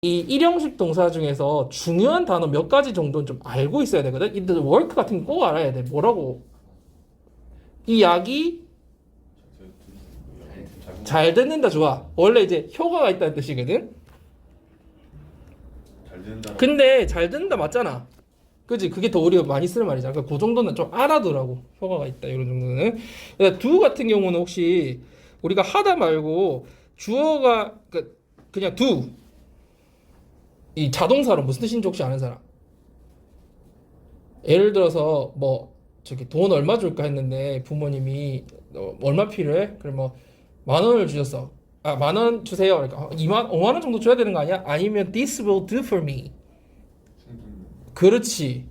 이 일형식 동사 중에서 중요한 단어 몇 가지 정도는 좀 알고 있어야 되거든. 이 work 같은 거 꼭 알아야 돼. 뭐라고? 이 약이 잘 듣는다 좋아. 원래 이제 효과가 있다는 뜻이거든. 잘 듣는다. 근데 잘 듣는다 맞잖아. 그지? 그게 더 우리가 많이 쓰는 말이잖아. 그러니까 그 정도는 좀 알아두라고. 효과가 있다 이런 정도는. 그러니까 do 같은 경우는 혹시 우리가 하다 말고 주어가 그냥 do 이 자동사로 무슨 뜻인지 혹시 아는 사람? 예를 들어서 뭐 저기 돈 얼마 줄까 했는데 부모님이 얼마 필요해? 그럼 뭐 10,000원을 주셨어. 아, 10,000원 주세요. 그러니까 5만 원 정도 줘야 되는 거 아니야? 아니면 this will do for me. 그렇지.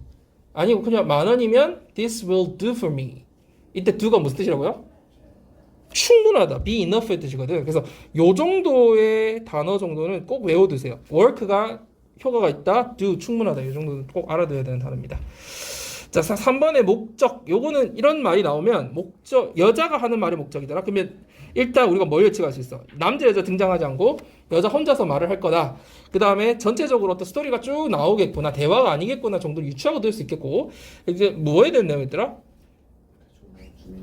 아니고 그냥 10,000원이면 this will do for me. 이때 do가 무슨 뜻이라고요? 충분하다. be enough의 뜻이거든. 그래서 요 정도의 단어 정도는 꼭 외워두세요. work가 효과가 있다. do 충분하다. 이 정도는 꼭 알아둬야 되는 단어입니다. 자, 3번의 목적. 요거는 이런 말이 나오면 목적 여자가 하는 말이 목적이더라. 그러면 일단 우리가 뭘 예측할 수 있어? 남자 여자 등장하지 않고 여자 혼자서 말을 할 거다. 그 다음에 전체적으로 어떤 스토리가 쭉 나오겠구나. 대화가 아니겠구나 정도를 유추하고 들 수 있겠고. 이제 뭐 해야 되는 내용이더라?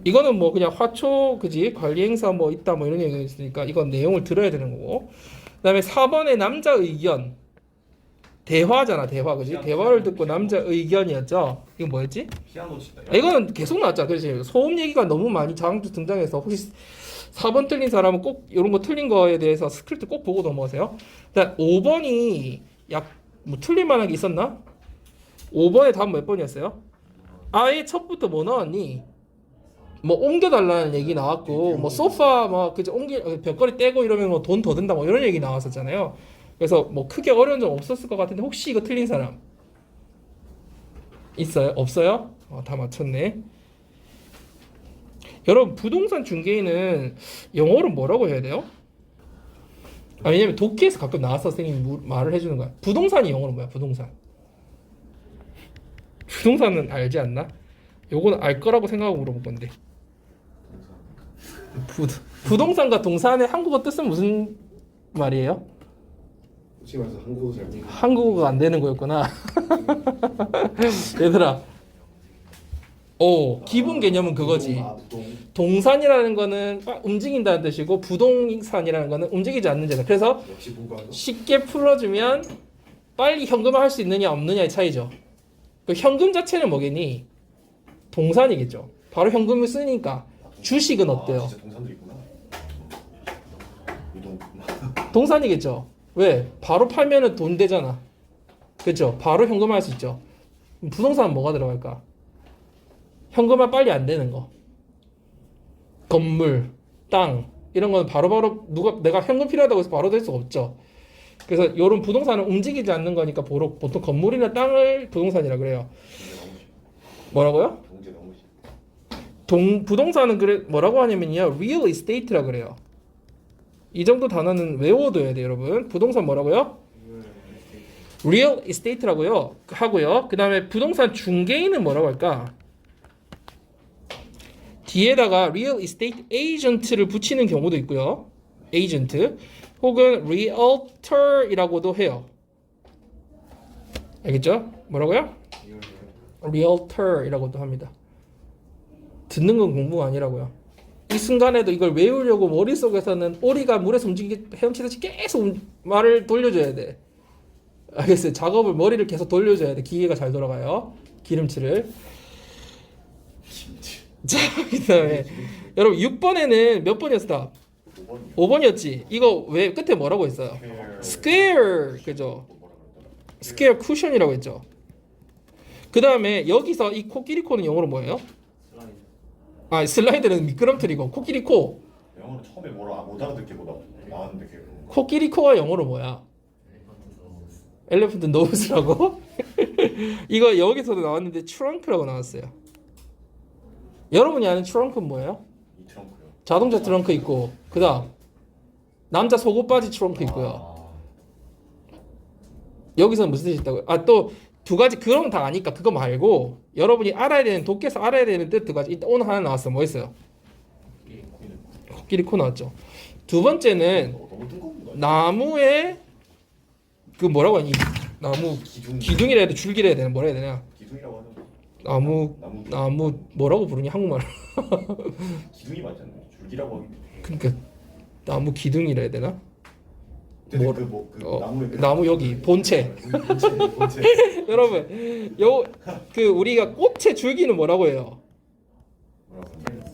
이거는 뭐 그냥 화초 그지 관리 행사 뭐 있다 뭐 이런 얘기가 있으니까 이건 내용을 들어야 되는 거고. 그다음에 4번의 남자 의견 대화잖아 대화 그지 대화를 듣고 남자 의견이었죠. 이거 뭐였지? 피아노 치다. 이거는 계속 나왔잖아. 그렇지 소음 얘기가 너무 많이 장주 등장해서 혹시 4번 틀린 사람은 꼭 이런 거 틀린 거에 대해서 스크립트 꼭 보고 넘어가세요. 일단 5번이 약 뭐 틀릴 만한 게 있었나? 5번의 답 몇 번이었어요? 아예 첫부터 뭐 나왔니? 뭐 옮겨달라는 얘기 나왔고 뭐 소파 뭐 그저 벽걸이 떼고 이러면 뭐 돈 더 든다 뭐 이런 얘기 나왔었잖아요. 그래서 뭐 크게 어려운 점 없었을 것 같은데 혹시 이거 틀린 사람 있어요? 없어요? 다 맞췄네. 여러분 부동산 중개인은 영어로 뭐라고 해야 돼요? 왜냐면 독해에서 가끔 나와서 선생님이 말을 해주는 거야. 부동산이 영어로 뭐야? 부동산은 알지 않나? 요거는 알 거라고 생각하고 물어볼 건데. 부동산과 동산의 한국어 뜻은 무슨 말이에요? 솔직히 말해서 한국어 잘 모르겠어. 한국어가 안 되는 거였구나. 얘들아. 기본 개념은 그거지. 부동. 동산이라는 거는 움직인다는 뜻이고 부동산이라는 거는 움직이지 않는 자다. 그래서 역시 문과가. 쉽게 풀어주면 빨리 현금화할 수 있느냐 없느냐의 차이죠. 그 현금 자체는 뭐겠니? 동산이겠죠. 바로 현금을 쓰니까. 주식은 어때요? 진짜 동산도 있구나. 유동. 동산이겠죠. 왜? 바로 팔면은 돈 되잖아. 그렇죠? 바로 현금화할 수 있죠. 부동산은 뭐가 들어갈까? 현금화 빨리 안 되는 거. 건물, 땅 이런 거는 바로바로 내가 현금 필요하다고 해서 바로 될 수가 없죠. 그래서 이런 부동산은 움직이지 않는 거니까 보통 건물이나 땅을 부동산이라 그래요. 뭐라고요? 동재 너무 쉽. 부동산은 그래 뭐라고 하냐면요, real estate라 그래요. 이 정도 단어는 외워둬야 돼요, 여러분. 부동산 뭐라고요? real estate라고요. 하고요. 그 다음에 부동산 중개인은 뭐라고 할까? 뒤에다가 real estate agent를 붙이는 경우도 있고요. agent 혹은 realtor이라고도 해요. 알겠죠? 뭐라고요? realtor이라고도 합니다. 듣는 건 공부가 아니라고요. 이 순간에도 이걸 외우려고 머릿속에서는 오리가 물에서 헤엄치듯이 계속 말을 돌려줘야 돼. 알겠어요? 작업을 머리를 계속 돌려줘야 돼. 기계가 잘 돌아가요. 기름칠을. 자, 그 다음에 여러분 6번에는 몇 번이었어? 5번이었지. 이거 왜 끝에 뭐라고 했어요? square 그죠? square cushion이라고 했죠. 그 다음에 여기서 이 코끼리 코는 영어로 뭐예요? 슬라이드는 미끄럼틀이고 코끼리 코. 영어는 처음에 뭐라 못 알아듣게 보다 나왔는데 걔. 코끼리 코가 영어로 뭐야? 엘레펀트 노즈라고? 이거 여기서도 나왔는데 트렁크라고 나왔어요. 여러분이 아는 트렁크는 뭐예요? 이 트렁크요. 자동차 트렁크 있고 그다음 남자 속옷 바지 트렁크 있고요. 여기서는 무슨 뜻이 있다고요? 또 두 가지 그런 건 다 아니까 그거 말고 여러분이 알아야 되는 독해서 알아야 되는 뜻 두 가지. 오늘 하나 나왔어. 뭐 있어요? 코끼리 코 나왔죠. 두 번째는 너무 뜬금없다. 나무에 그 뭐라고 하니? 나무 기둥. 기둥이라 해야 돼, 줄기라 해야 되나, 뭐라 해야 되냐? 기둥이라고 하죠. 나무 뭐라고 부르니 한국말? 기둥이 맞잖아요. 줄기라고 하기. 그러니까 나무 기둥이라 해야 되나? 뭐, 나무의 나무 여기 본체. 본체. 여러분, 그 우리가 꽃의 줄기는 뭐라고 해요?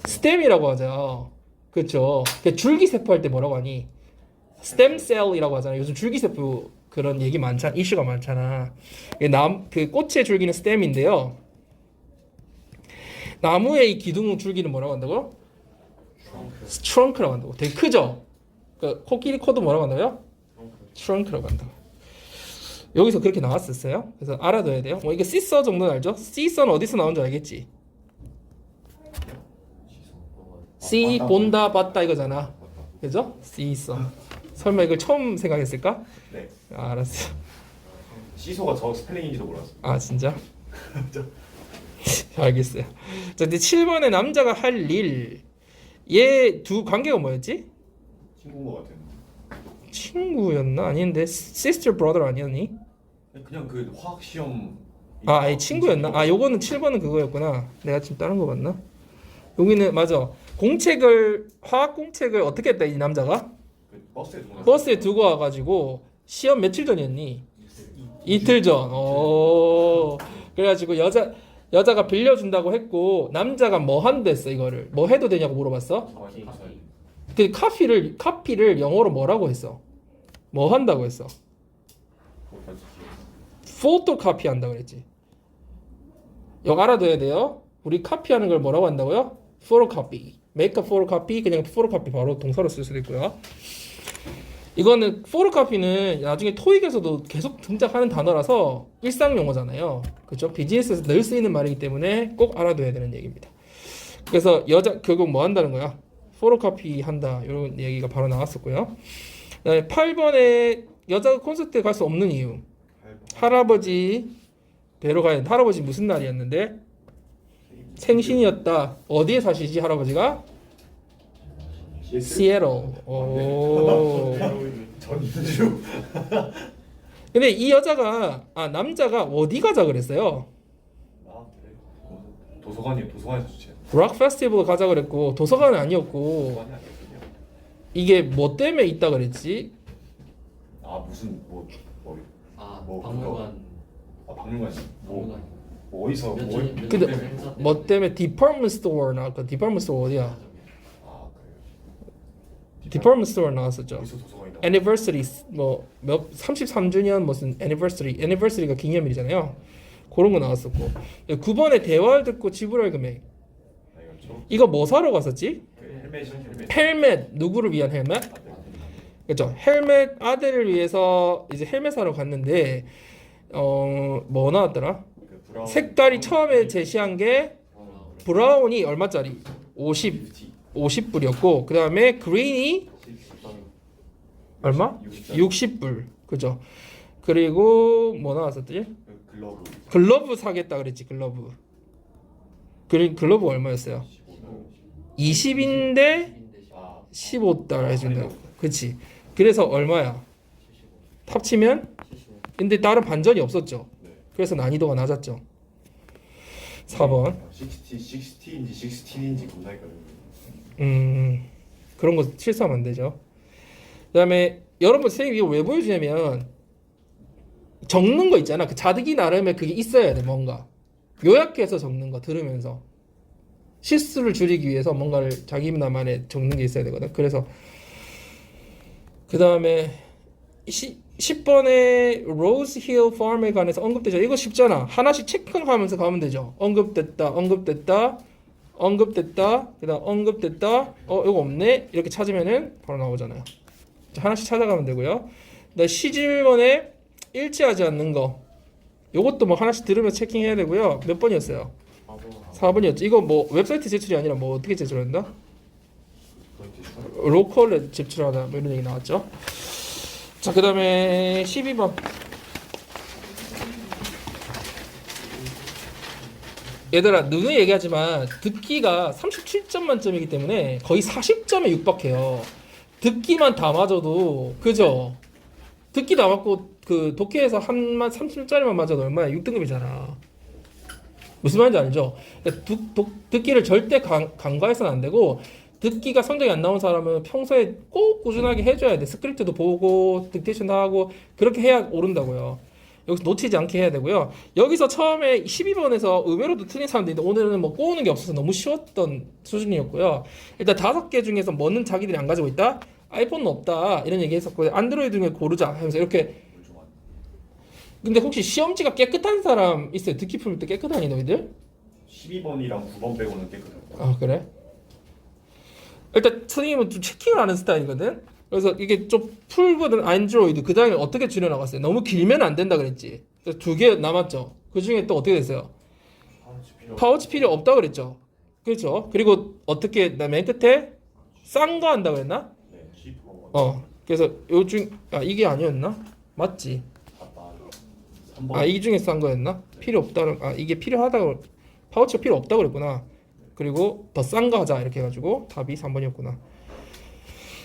스템이라고 하죠. 그렇죠. 그 줄기세포 할 때 뭐라고 하니? 스템셀이라고 하잖아요. 요즘 줄기세포 그런 얘기 많잖아. 이슈가 많잖아. 그 꽃의 줄기는 스템인데요. 나무의 이 기둥 줄기는 뭐라고 한다고요? 트렁크라고 한다고. 되게 크죠? 그 코끼리 코도 뭐라고 한다고요? 트렁크라고 한다고. 여기서 그렇게 나왔었어요. 그래서 알아둬야 돼요. 뭐 이게 시서 정도는 알죠? 시서는 어디서 나온 줄 알겠지? 씨 본다 봤다 이거잖아. 그죠? 시서. 설마 이걸 처음 생각했을까? 네. 아, 알았어. 시소가 저 스펠링인지도 몰랐어. 아 진짜? 알겠어요. 자 이제 7번에 남자가 할 일. 얘 두 관계가 뭐였지? 친구인 것 같아요. 친구였나? 아닌데 sister brother 아니었니? 그냥 그 화학 시험. 아, 이 친구였나? 아, 요거는 7번은 그거였구나. 내가 지금 다른 거 봤나? 여기는 맞아. 화학 공책을 어떻게 했다 이 남자가? 그 버스에 두고 와가지고 시험 며칠 전이었니? 이틀 전. 그래가지고 여자가 빌려준다고 했고 남자가 뭐 한댔어 이거를 뭐 해도 되냐고 물어봤어. 그 카피를 영어로 뭐라고 했어? 뭐 한다고 했어? 포토카피 한다고 그랬지. 이거 알아둬야 돼요. 우리 카피하는 걸 뭐라고 한다고요? 포토카피. make a photocopy. 그냥 포토카피 바로 동사로 쓸 수도 있고요. 이거는 포토카피는 나중에 토익에서도 계속 등장하는 단어라서 일상 용어잖아요. 그렇죠? 비즈니스에서 늘 쓰이는 말이기 때문에 꼭 알아둬야 되는 얘기입니다. 그래서 결국 뭐 한다는 거야? 포토카피 한다. 이런 얘기가 바로 나왔었고요. 그다음에 8번에 여자가 콘서트에 갈 수 없는 이유. 할아버지 뵈러 가야 돼. 할아버지 무슨 날이었는데? 생신이었다. 어디에 사시지 할아버지가? 시애틀. 오. 전주. 근데 이 남자가 어디 가자 그랬어요? 아 그래. 도서관에서 주최. 락 페스티벌 가자 그랬고 도서관은 아니었고 도서관이 아니었군요. 이게 뭐 때문에 있다 그랬지? 아 무슨 박물관. 박물관. 박물관. 뭐 어디서 몇 뭐. 년- 몇 근데 년 행사 때. 뭐 때문에 디파트먼트 스토어 나왔고 디파트먼트 스토어 어디야? 아 그래요. 디파트먼트 스토어 나왔었죠. 어디서 도서관이 나와? 애니버서리 뭐 33주년 무슨 애니버서리가 기념일이잖아요. 그런 거 나왔었고 9번에 대화를 듣고 지불할 금액. 알겠죠? 이거 뭐 사러 갔었지? 헬멧. 헬멧. 누구를 위한 헬멧? 그렇죠. 헬멧 아들을 위해서 이제 헬멧 사러 갔는데 뭐 나왔더라? 색깔이 처음에 제시한 게 브라운이 얼마짜리? 50불이었고 그 다음에 그린이 얼마? 60불. 그죠? 그리고 뭐 나왔었지? 글러브 사겠다 그랬지. 글러브 얼마였어요? 20인데 15달러 해준다. 그치? 그래서 얼마야? 합치면? 근데 다른 반전이 없었죠. 그래서 난이도가 낮았죠. 4번. 60인지 16인지 겁나 헷갈려요. 그런 거 실수하면 안 되죠. 그 다음에 여러분 선생님이 이거 왜 보여주냐면 적는 거 있잖아. 그 자기 나름의 그게 있어야 돼. 뭔가 요약해서 적는 거 들으면서 실수를 줄이기 위해서 뭔가를 자기 나만의 적는 게 있어야 되거든. 그래서 그 다음에 10번에 로즈 힐 팜에 관해서 언급되죠. 이거 쉽잖아. 하나씩 체크하면서 가면 되죠. 언급됐다. 그다음 언급됐다. 이거 없네. 이렇게 찾으면은 바로 나오잖아요. 하나씩 찾아가면 되고요. 그다음 11번에 일치하지 않는 거. 요것도 뭐 하나씩 들으면 체킹해야 되고요. 몇 번이었어요? 4번이었죠. 이거 뭐 웹사이트 제출이 아니라 뭐 어떻게 제출한다? 로컬에 제출하다 뭐 이런 얘기 나왔죠. 자, 그 다음에 12번. 얘들아, 누누이 얘기하지만 듣기가 37점 만점이기 때문에 거의 40점에 육박해요. 듣기만 다 맞아도, 그죠? 듣기 다 맞고 그 독해에서 한만 30짜리만 맞아도 얼마야? 6등급이잖아. 무슨 말인지 알죠? 듣기를 절대 간과해서는 안 되고 듣기가 성적이 안 나온 사람은 평소에 꼭 꾸준하게 해줘야 돼. 스크립트도 보고 딕테이션도 하고 그렇게 해야 오른다고요. 여기서 놓치지 않게 해야 되고요. 여기서 처음에 12번에서 의외로도 틀린 사람도 있는데 오늘은 뭐 꼬우는 게 없어서 너무 쉬웠던 수준이었고요. 일단 5개 중에서 뭐는 자기들이 안 가지고 있다? 아이폰은 없다. 이런 얘기 했었고요. 안드로이드 중에 고르자 하면서 이렇게. 근데 혹시 시험지가 깨끗한 사람 있어요? 듣기 풀 때 깨끗하니 너희들? 12번이랑 9번 빼고는 깨끗해요. 아 그래? 일단 선생님은 좀 체킹을 하는 스타일이거든. 그래서 이게 좀 풀거든 안드로이드 그 다음에 어떻게 줄여나갔어요? 너무 길면 안 된다 그랬지. 2개 남았죠. 그 중에 또 어떻게 됐어요? 파우치 필요 없다 그랬죠. 그렇죠. 그리고 어떻게 나 맨 끝에 싼 거 한다 그랬나? 네, 10%. 그래서 요중 이게 아니었나? 맞지? 맞다. 3번. 이 중에 싼 거였나? 필요 없다는 이게 필요하다고 파우치가 필요 없다고 그랬구나. 그리고 더 싼 거 하자 이렇게 해가지고 답이 3번이었구나.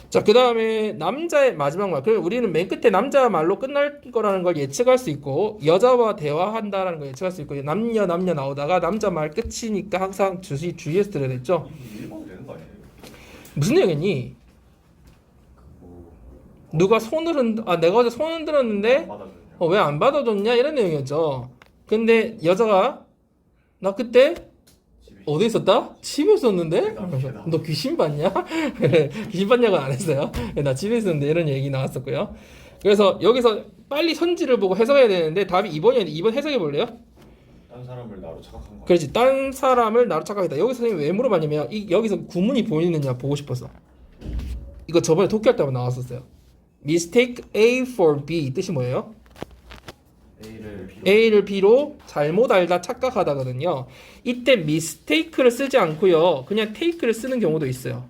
자, 그 다음에 남자의 마지막 말. 그럼 우리는 맨 끝에 남자 말로 끝날 거라는 걸 예측할 수 있고 여자와 대화한다라는 걸 예측할 수 있고 남녀 나오다가 남자 말 끝이니까 항상 주의해서 들어야 됐죠. 1번 되는 거 아니에요? 무슨 얘기니? 누가 손을 내가 어제 손 흔들었는데 받아주냐? 왜 안 받아줬냐 이런 내용이었죠. 근데 여자가 나 그때 어디 있었다? 집에 있었는데? 너 귀신 봤냐? 귀신 봤냐고 안 했어요. 나 집에 있었는데 이런 얘기 나왔었고요. 그래서 여기서 빨리 선지를 보고 해석해야 되는데 답이 2번이었는데 2번 해석해 볼래요? 다른 사람을 나로 착각한 거. 그렇지. 딴 사람을 나로 착각했다. 여기서 선생님이 왜 물어봤냐면 여기서 구문이 보이느냐 보고 싶어서. 이거 저번에 독해할 때 한번 나왔었어요. Mistake A for B 뜻이 뭐예요? A를 B로 잘못 알다 착각하다거든요. 이때 mistake를 쓰지 않고요. 그냥 take를 쓰는 경우도 있어요.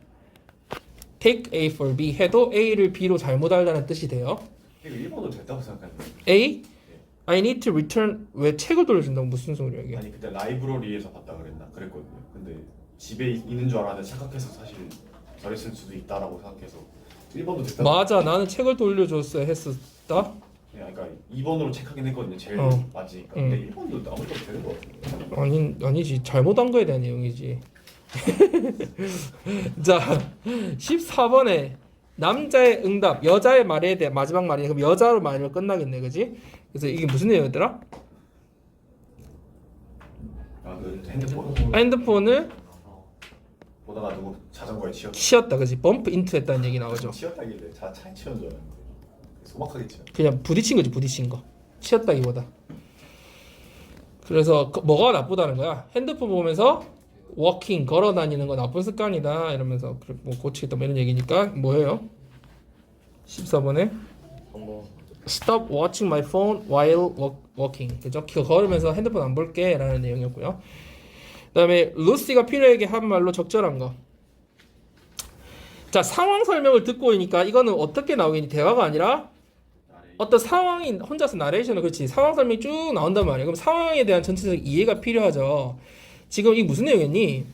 take A for B 해도 A를 B로 잘못 알다는 뜻이 돼요. 이거 1번도 됐다고 생각하는데. A? I need to return. 왜 책을 돌려준다고 무슨 소리야 이게? 아니 그때 라이브러리에서 봤다 그랬거든요. 근데 집에 있는 줄 알았는데 착각해서 사실 저랬을 수도 있다라고 생각해서 1번도 됐다고. 맞아. 나는 책을 돌려줬어야 했었다. 그러니까 2번으로 체크하긴 했거든요. 제일 맞으니까. 근데 1번도 아무것도 되는 거 같은데. 아니지. 잘못한 거에 대한 내용이지. 자, 14번에 남자의 응답, 여자의 말에 대한 마지막 말이야. 그럼 여자로 말이면 끝나겠네, 그지? 그래서 이게 무슨 내용이었더라? 그 핸드폰 핸드폰을 보다가 누구 자전거에 치였다, 그지? 범프 인투 했다는 얘기 나오죠. 치였다길래 차에 치연 줄 알았는데 소박하게 치연. 그냥 부딪힌 거지, 부딪힌 거. 치였다기보다. 그래서 뭐가 나쁘다는 거야? 핸드폰 보면서 워킹 걸어 다니는 거 나쁜 습관이다 이러면서 뭐 고치겠다 뭐 이런 얘기니까 뭐예요? 14번에 Stop watching my phone while walking. 그죠? 걸으면서 핸드폰 안 볼게 라는 내용이었고요. 그 다음에 루시가 필요에게 한 말로 적절한 거. 자, 상황 설명을 듣고 있으니까 이거는 어떻게 나오겠니? 대화가 아니라 어떤 상황이 혼자서 나레이션을 그렇지 상황 설명이 쭉 나온단 말이에요. 그럼 상황에 대한 전체적 이해가 필요하죠. 지금 이게 무슨 내용이었니?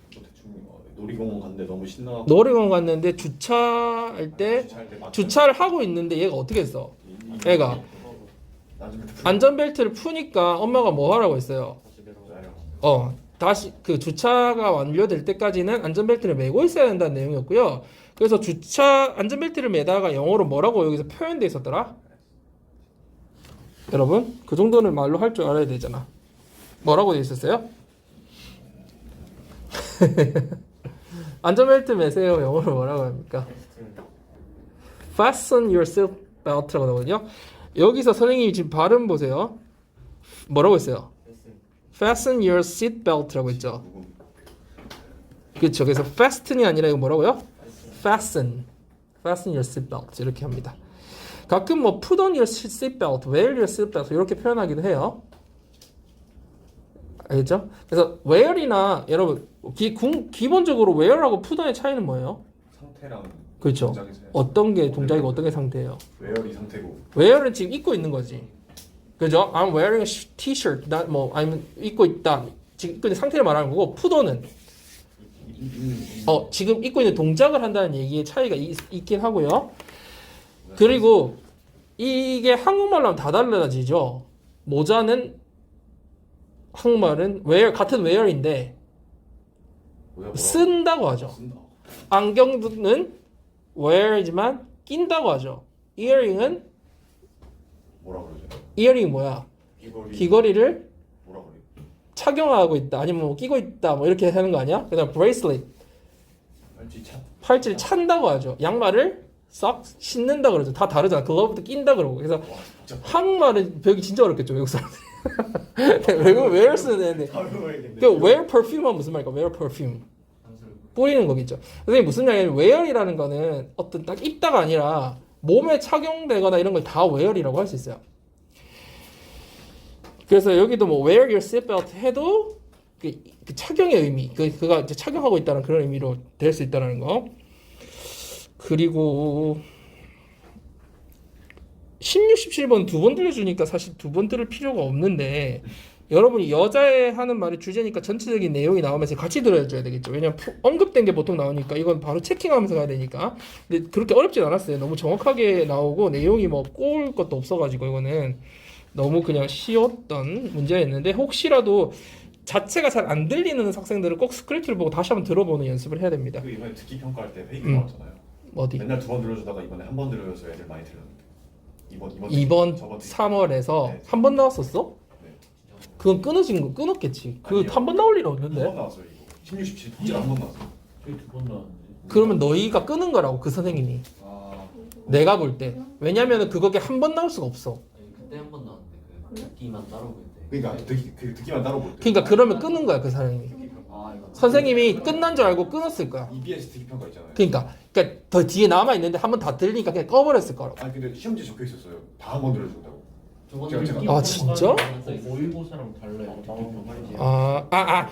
대충 놀이공원 갔는데 너무 신나고 놀이공원 갔는데 주차할 때 주차를 하고 있는데 얘가 어떻게 했어? 얘가 안전벨트를 푸니까 엄마가 뭐 하라고 했어요? 다시 그 주차가 완료될 때까지는 안전벨트를 매고 있어야 된다는 내용이었고요. 그래서 주차 안전벨트를 매다가 영어로 뭐라고 여기서 표현돼 있었더라? 여러분 그 정도는 말로 할 줄 알아야 되잖아. 뭐라고 돼 있었어요? 안전벨트 매세요. 영어로 뭐라고 합니까? Fasten your seat belt라고 나오거든요. 여기서 선생님이 지금 발음 보세요. 뭐라고 했어요? Fasten your seat belt라고 했죠. 그렇죠. 그래서 fasten이 아니라 이거 뭐라고요? Fasten your seat belt 이렇게 합니다. 가끔 뭐 put on your seat belt, wear your seat belt 이렇게 표현하기도 해요. 알겠죠? 그래서 wear이나 여러분 기본적으로 wear하고 put on의 차이는 뭐예요? 상태랑 그렇죠. 동작이세요. 어떤 게 동작이고 어떤 게 상태예요? 웨어리 상태고 wear은 지금 입고 있는 거지. 그죠? I'm wearing a t-shirt. I'm 입고 있다. 지금 입고 있는 상태를 말하는 거고 put on은 지금 입고 있는 동작을 한다는 얘기의 차이가 있긴 하고요. 그리고 이게 한국말로 하면 다 달라지죠. 모자는 한국말은 wear 같은 wear인데 뭐라고? 쓴다고 하죠. 쓴다. 안경은 wear이지만 낀다고 하죠. earring은 뭐라 그러죠? earring 뭐야? 귀걸이를 뭐라 그래? 착용하고 있다. 아니면 뭐 끼고 있다. 뭐 이렇게 하는 거 아니야? 그다음 bracelet 팔찌 차. 팔찌를 찬다고 하죠. 양말을 싹 신는다 그러죠. 다 다르잖아. 그거부터 낀다 그러고. 그래서 와 복잡. 한국말은 배우기 진짜 어렵겠죠. 외국 사람들. 외국 wear 쓰는 애인데. 그 wear perfume은 무슨 말일까? wear perfume. 뿌리는 거겠죠. 선생님 무슨 이야기냐면 wear이라는 거는 어떤 딱 입다가 아니라 몸에 착용되거나 이런 걸 다 wear이라고 할 수 있어요. 그래서 여기도 뭐 wear your seatbelt 해도 그 착용의 의미, 그가 이제 착용하고 있다는 그런 의미로 될 수 있다는 거. 그리고 16, 17번 두 번 들려주니까 사실 두 번 들을 필요가 없는데 여러분이 여자애 하는 말이 주제니까 전체적인 내용이 나오면서 같이 들어줘야 되겠죠. 왜냐면 언급된 게 보통 나오니까 이건 바로 체킹하면서 가야 되니까. 근데 그렇게 어렵진 않았어요. 너무 정확하게 나오고 내용이 뭐 꼬을 것도 없어가지고 이거는 너무 그냥 쉬웠던 문제였는데 혹시라도 자체가 잘 안 들리는 학생들은 꼭 스크립트를 보고 다시 한번 들어보는 연습을 해야 됩니다. 그 이번에 듣기 평가할 때 회의가 나왔잖아요. 어디? 맨날 두 번 들려주다가 이번에 한 번 들려줘서 애들 많이 들렸는데. 이번 저번 듣기. 3월에서 네. 한 번 나왔었어? 네. 그건 끊었겠지. 그 아니요. 한 번 나올 일은 두 없는데. 번 나왔어요 이거. 16, 17 독질 한번 나왔어요. 저희 두번 나왔는데. 그러면 너희가 끊은 거라고 그 선생님이. 아. 내가 볼 때. 왜냐면은 그거게 한 번 나올 수가 없어. 아니 그때 한 번 나왔는데 그 듣기만 따로 볼 때. 그러니까 듣기만 따로 볼 때. 그러니까 그러면 끊은 거야 그 사람이. 아 이거. 선생님이 끝난 줄 알고 끊었을 거야. EBS 듣기 평가 있잖아요. 그러니까 더 뒤에 남아 있는데 한 번 다 들리니까 그냥 꺼버렸을 거라고. 아니 근데 시험지에 적혀 있었어요. 다 한 번 들려준다고. 저번에 아, 진짜? 모의고사랑 달라요. 듣기 평가.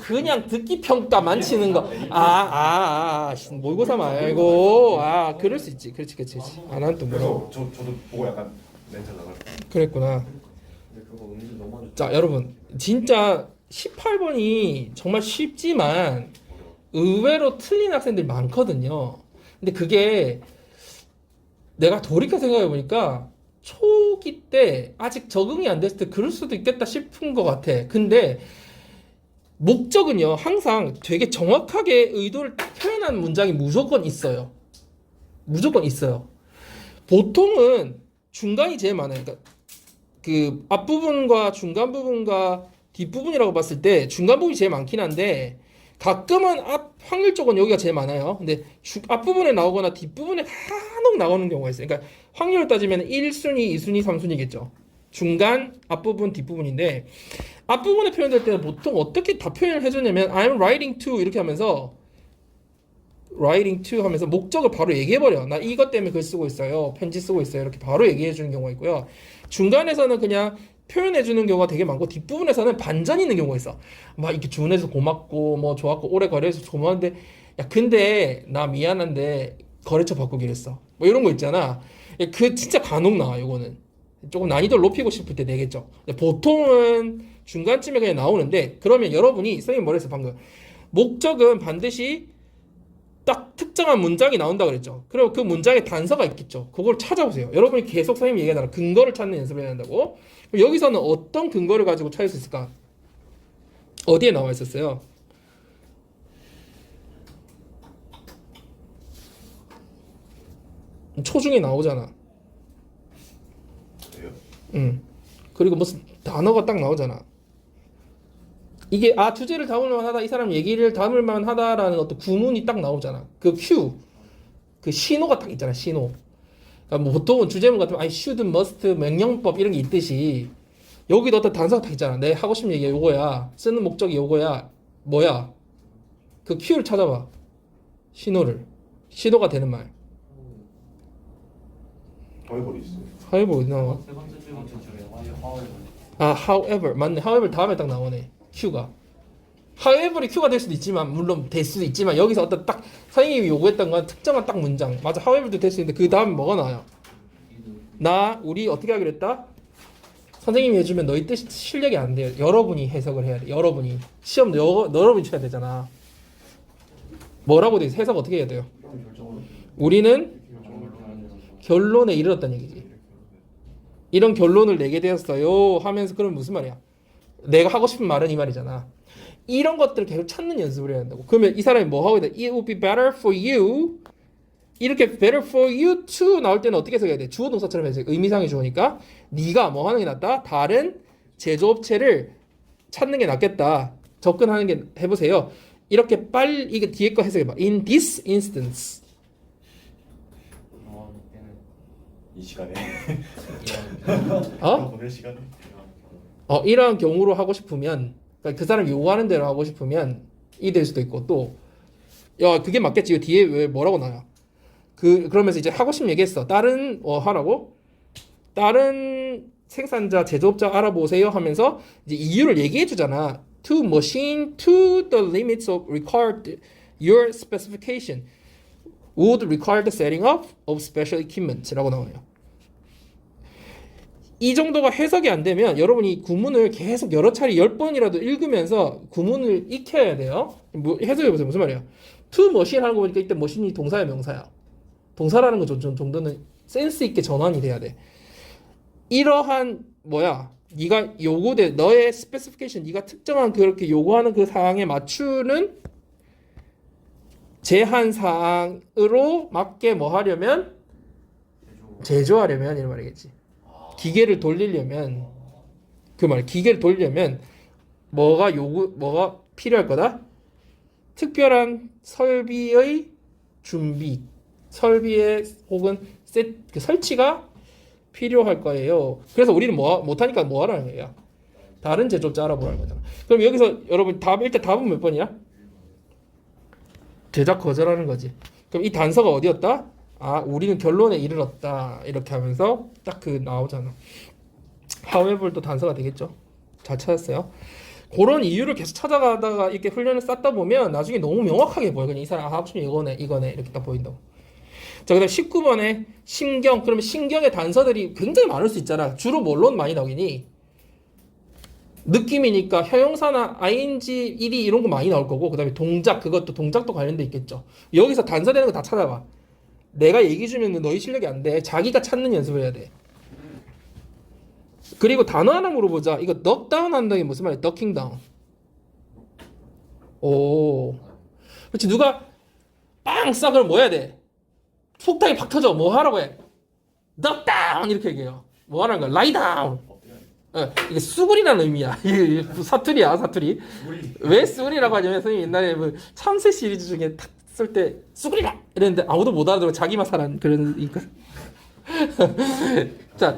그냥 듣기 평가만 치는 거. 모의고사 말고. 그럴 수 있지. 그렇지. 난 또 뭐라고. 그래서 저도 보고 약간 멘탈 나갈. 그랬구나. 근데 그거 은근 너무 안 자, 여러분. 진짜 18번이 정말 쉽지만 의외로 틀린 학생들이 많거든요. 근데 그게 내가 돌이켜 생각해 보니까 초기 때 아직 적응이 안 됐을 때 그럴 수도 있겠다 싶은 것 같아. 근데 목적은요, 항상 되게 정확하게 의도를 딱 표현한 문장이 무조건 있어요. 무조건 있어요. 보통은 중간이 제일 많아요. 그러니까 그 앞부분과 중간 부분과 뒷부분이라고 봤을 때 중간 부분이 제일 많긴 한데 가끔은 확률적으로 여기가 제일 많아요. 근데 앞부분에 나오거나 뒷부분에 간혹 나오는 경우가 있어요. 그러니까 확률을 따지면 1순위, 2순위, 3순위겠죠. 중간, 앞부분, 뒷부분인데 앞부분에 표현될 때는 보통 어떻게 다 표현을 해주냐면 I'm writing to 이렇게 하면서 writing to 하면서 목적을 바로 얘기해버려. 나 이것 때문에 글 쓰고 있어요. 편지 쓰고 있어요. 이렇게 바로 얘기해주는 경우가 있고요. 중간에서는 그냥 표현해주는 경우가 되게 많고 뒷부분에서는 반전이 있는 경우가 있어. 막 이렇게 주문해서 고맙고 뭐 좋았고 오래 거래해서 고마운데 야 근데 나 미안한데 거래처 바꾸기로 했어. 뭐 이런 거 있잖아. 그 진짜 간혹 나와. 이거는 조금 난이도를 높이고 싶을 때 내겠죠. 근데 보통은 중간쯤에 그냥 나오는데 그러면 여러분이 선생님 뭐랬어 방금 목적은 반드시 딱 특정한 문장이 나온다 그랬죠. 그럼 그 문장에 단서가 있겠죠. 그걸 찾아보세요. 여러분이 계속 선생님이 얘기하잖아. 근거를 찾는 연습을 해야 한다고. 그럼 여기서는 어떤 근거를 가지고 찾을 수 있을까? 어디에 나와 있었어요? 초중에 나오잖아. 돼요? 그리고 무슨 단어가 딱 나오잖아. 이게 주제를 담을 만하다. 이 사람 얘기를 담을 만하다라는 어떤 구문이 딱 나오잖아. 그 큐, 그 신호가 딱 있잖아. 신호. 그러니까 뭐 보통은 주제문 같으면 should, must, 명령법 이런 게 있듯이 여기도 어떤 단서가 딱 있잖아. 내 하고 싶은 얘기가 요거야. 쓰는 목적이 요거야. 뭐야? 그 큐를 찾아봐. 신호가 되는 말. 허위벌이 있어요. however 어디 나와? 세 번째 질문 제출해요. however 맞네. however 다음에 딱 나오네. 큐가. however이 큐가 될 수도 있지만 물론 될 수도 있지만 여기서 어떤 딱 선생님이 요구했던 건 특정한 딱 문장. 맞아. however도 될 수 있는데 그 다음에 뭐가 나와요? 우리 어떻게 하기로 했다? 선생님이 해주면 너희 뜻이 실력이 안 돼요. 여러분이 해석을 해야 돼. 여러분이 시험도 여러분이 쳐야 되잖아. 뭐라고 돼? 해석 어떻게 해야 돼요? 우리는 결론에 이르렀다는 얘기지. 이런 결론을 내게 되었어요 하면서 그럼 무슨 말이야? 내가 하고 싶은 말은 이 말이잖아. 이런 것들을 계속 찾는 연습을 해야 한다고. 그러면 이 사람이 뭐 하고 있다? It would be better for you. 이렇게 better for you to 나올 때는 어떻게 해석해야 돼? 주어 동사처럼 해서 의미상의 주어니까 네가 뭐 하는 게 낫다? 다른 제조업체를 찾는 게 낫겠다. 접근하는 게 해보세요. 이렇게 빨리 이게 뒤에 거 해석해봐. In this instance. 때는 이 시간에 어? 보낼 시간에 이러한 경우로 하고 싶으면 그러니까 그 사람이 요구하는 대로 하고 싶으면 이 될 수도 있고 또 야 그게 맞겠지. 이거 뒤에 왜 뭐라고 나와? 그러면서 이제 하고 싶은 얘기했어. 다른 하라고? 다른 생산자 제조업자 알아보세요 하면서 이제 이유를 얘기해 주잖아. To machine to the limits of required your specification would require the setting up of special equipment라고 나와요. 이 정도가 해석이 안 되면 여러분이 구문을 계속 여러 차례 10번이라도 읽으면서 구문을 익혀야 돼요. 뭐 해석해 보세요. 무슨 말이야? to machine 하는 거 보니까 이때 머신이 동사야 명사야? 동사라는 거 정도는 센스 있게 전환이 돼야 돼. 이러한 뭐야? 네가 요구돼 너의 스페시피케이션 네가 특정한 그렇게 요구하는 그 사항에 맞추는 제한 사항으로 맞게 뭐 하려면 제조하려면 이런 말이겠지. 기계를 돌리려면 그 말 기계를 돌리려면 뭐가 필요할 거다? 특별한 설비의 준비, 설비의 혹은 그 설치가 필요할 거예요. 그래서 우리는 못하니까 뭐 하라는 거야? 다른 제조업자 알아보라는 거잖아. 그럼 여기서 여러분 일단 답은 몇 번이야? 제작 거절하는 거지. 그럼 이 단서가 어디였다? 우리는 결론에 이르렀다. 이렇게 하면서 딱 그 나오잖아. however도 단서가 되겠죠. 잘 찾았어요. 그런 이유를 계속 찾아가다가 이렇게 훈련을 쌓다 보면 나중에 너무 명확하게 보여. 그냥 이 사람 하고 싶은 이거네 이렇게 딱 보인다고. 자, 그다음 19번에 신경. 그러면 신경의 단서들이 굉장히 많을 수 있잖아. 주로 뭘로 많이 나오니? 느낌이니까 형용사나 ing, ed 이런 거 많이 나올 거고, 그다음에 동작, 그것도 동작도 관련돼 있겠죠. 여기서 단서되는 거 다 찾아봐. 내가 얘기 주면 너희 실력이 안 돼. 자기가 찾는 연습을 해야 돼. 그리고 단어 하나 물어보자. 이거 knock down 한다는 게 무슨 말이야? knocking down. 오, 그렇지. 누가 빵 싸 그럼 뭐 해야 돼? 폭탄이 팍 터져. 뭐 하라고 해? knock down 이렇게 얘기해요. 뭐 하라는 거야? lie down. 이게 수굴이라는 의미야. 이게 사투리야, 사투리. 왜 수굴이라고 하냐면 선생님 옛날에 뭐 참새 시리즈 중에 탁 쓸 때 수굴이다 이랬는데 아무도 못 알아들어. 자기만 살한 그런 있거든. 자,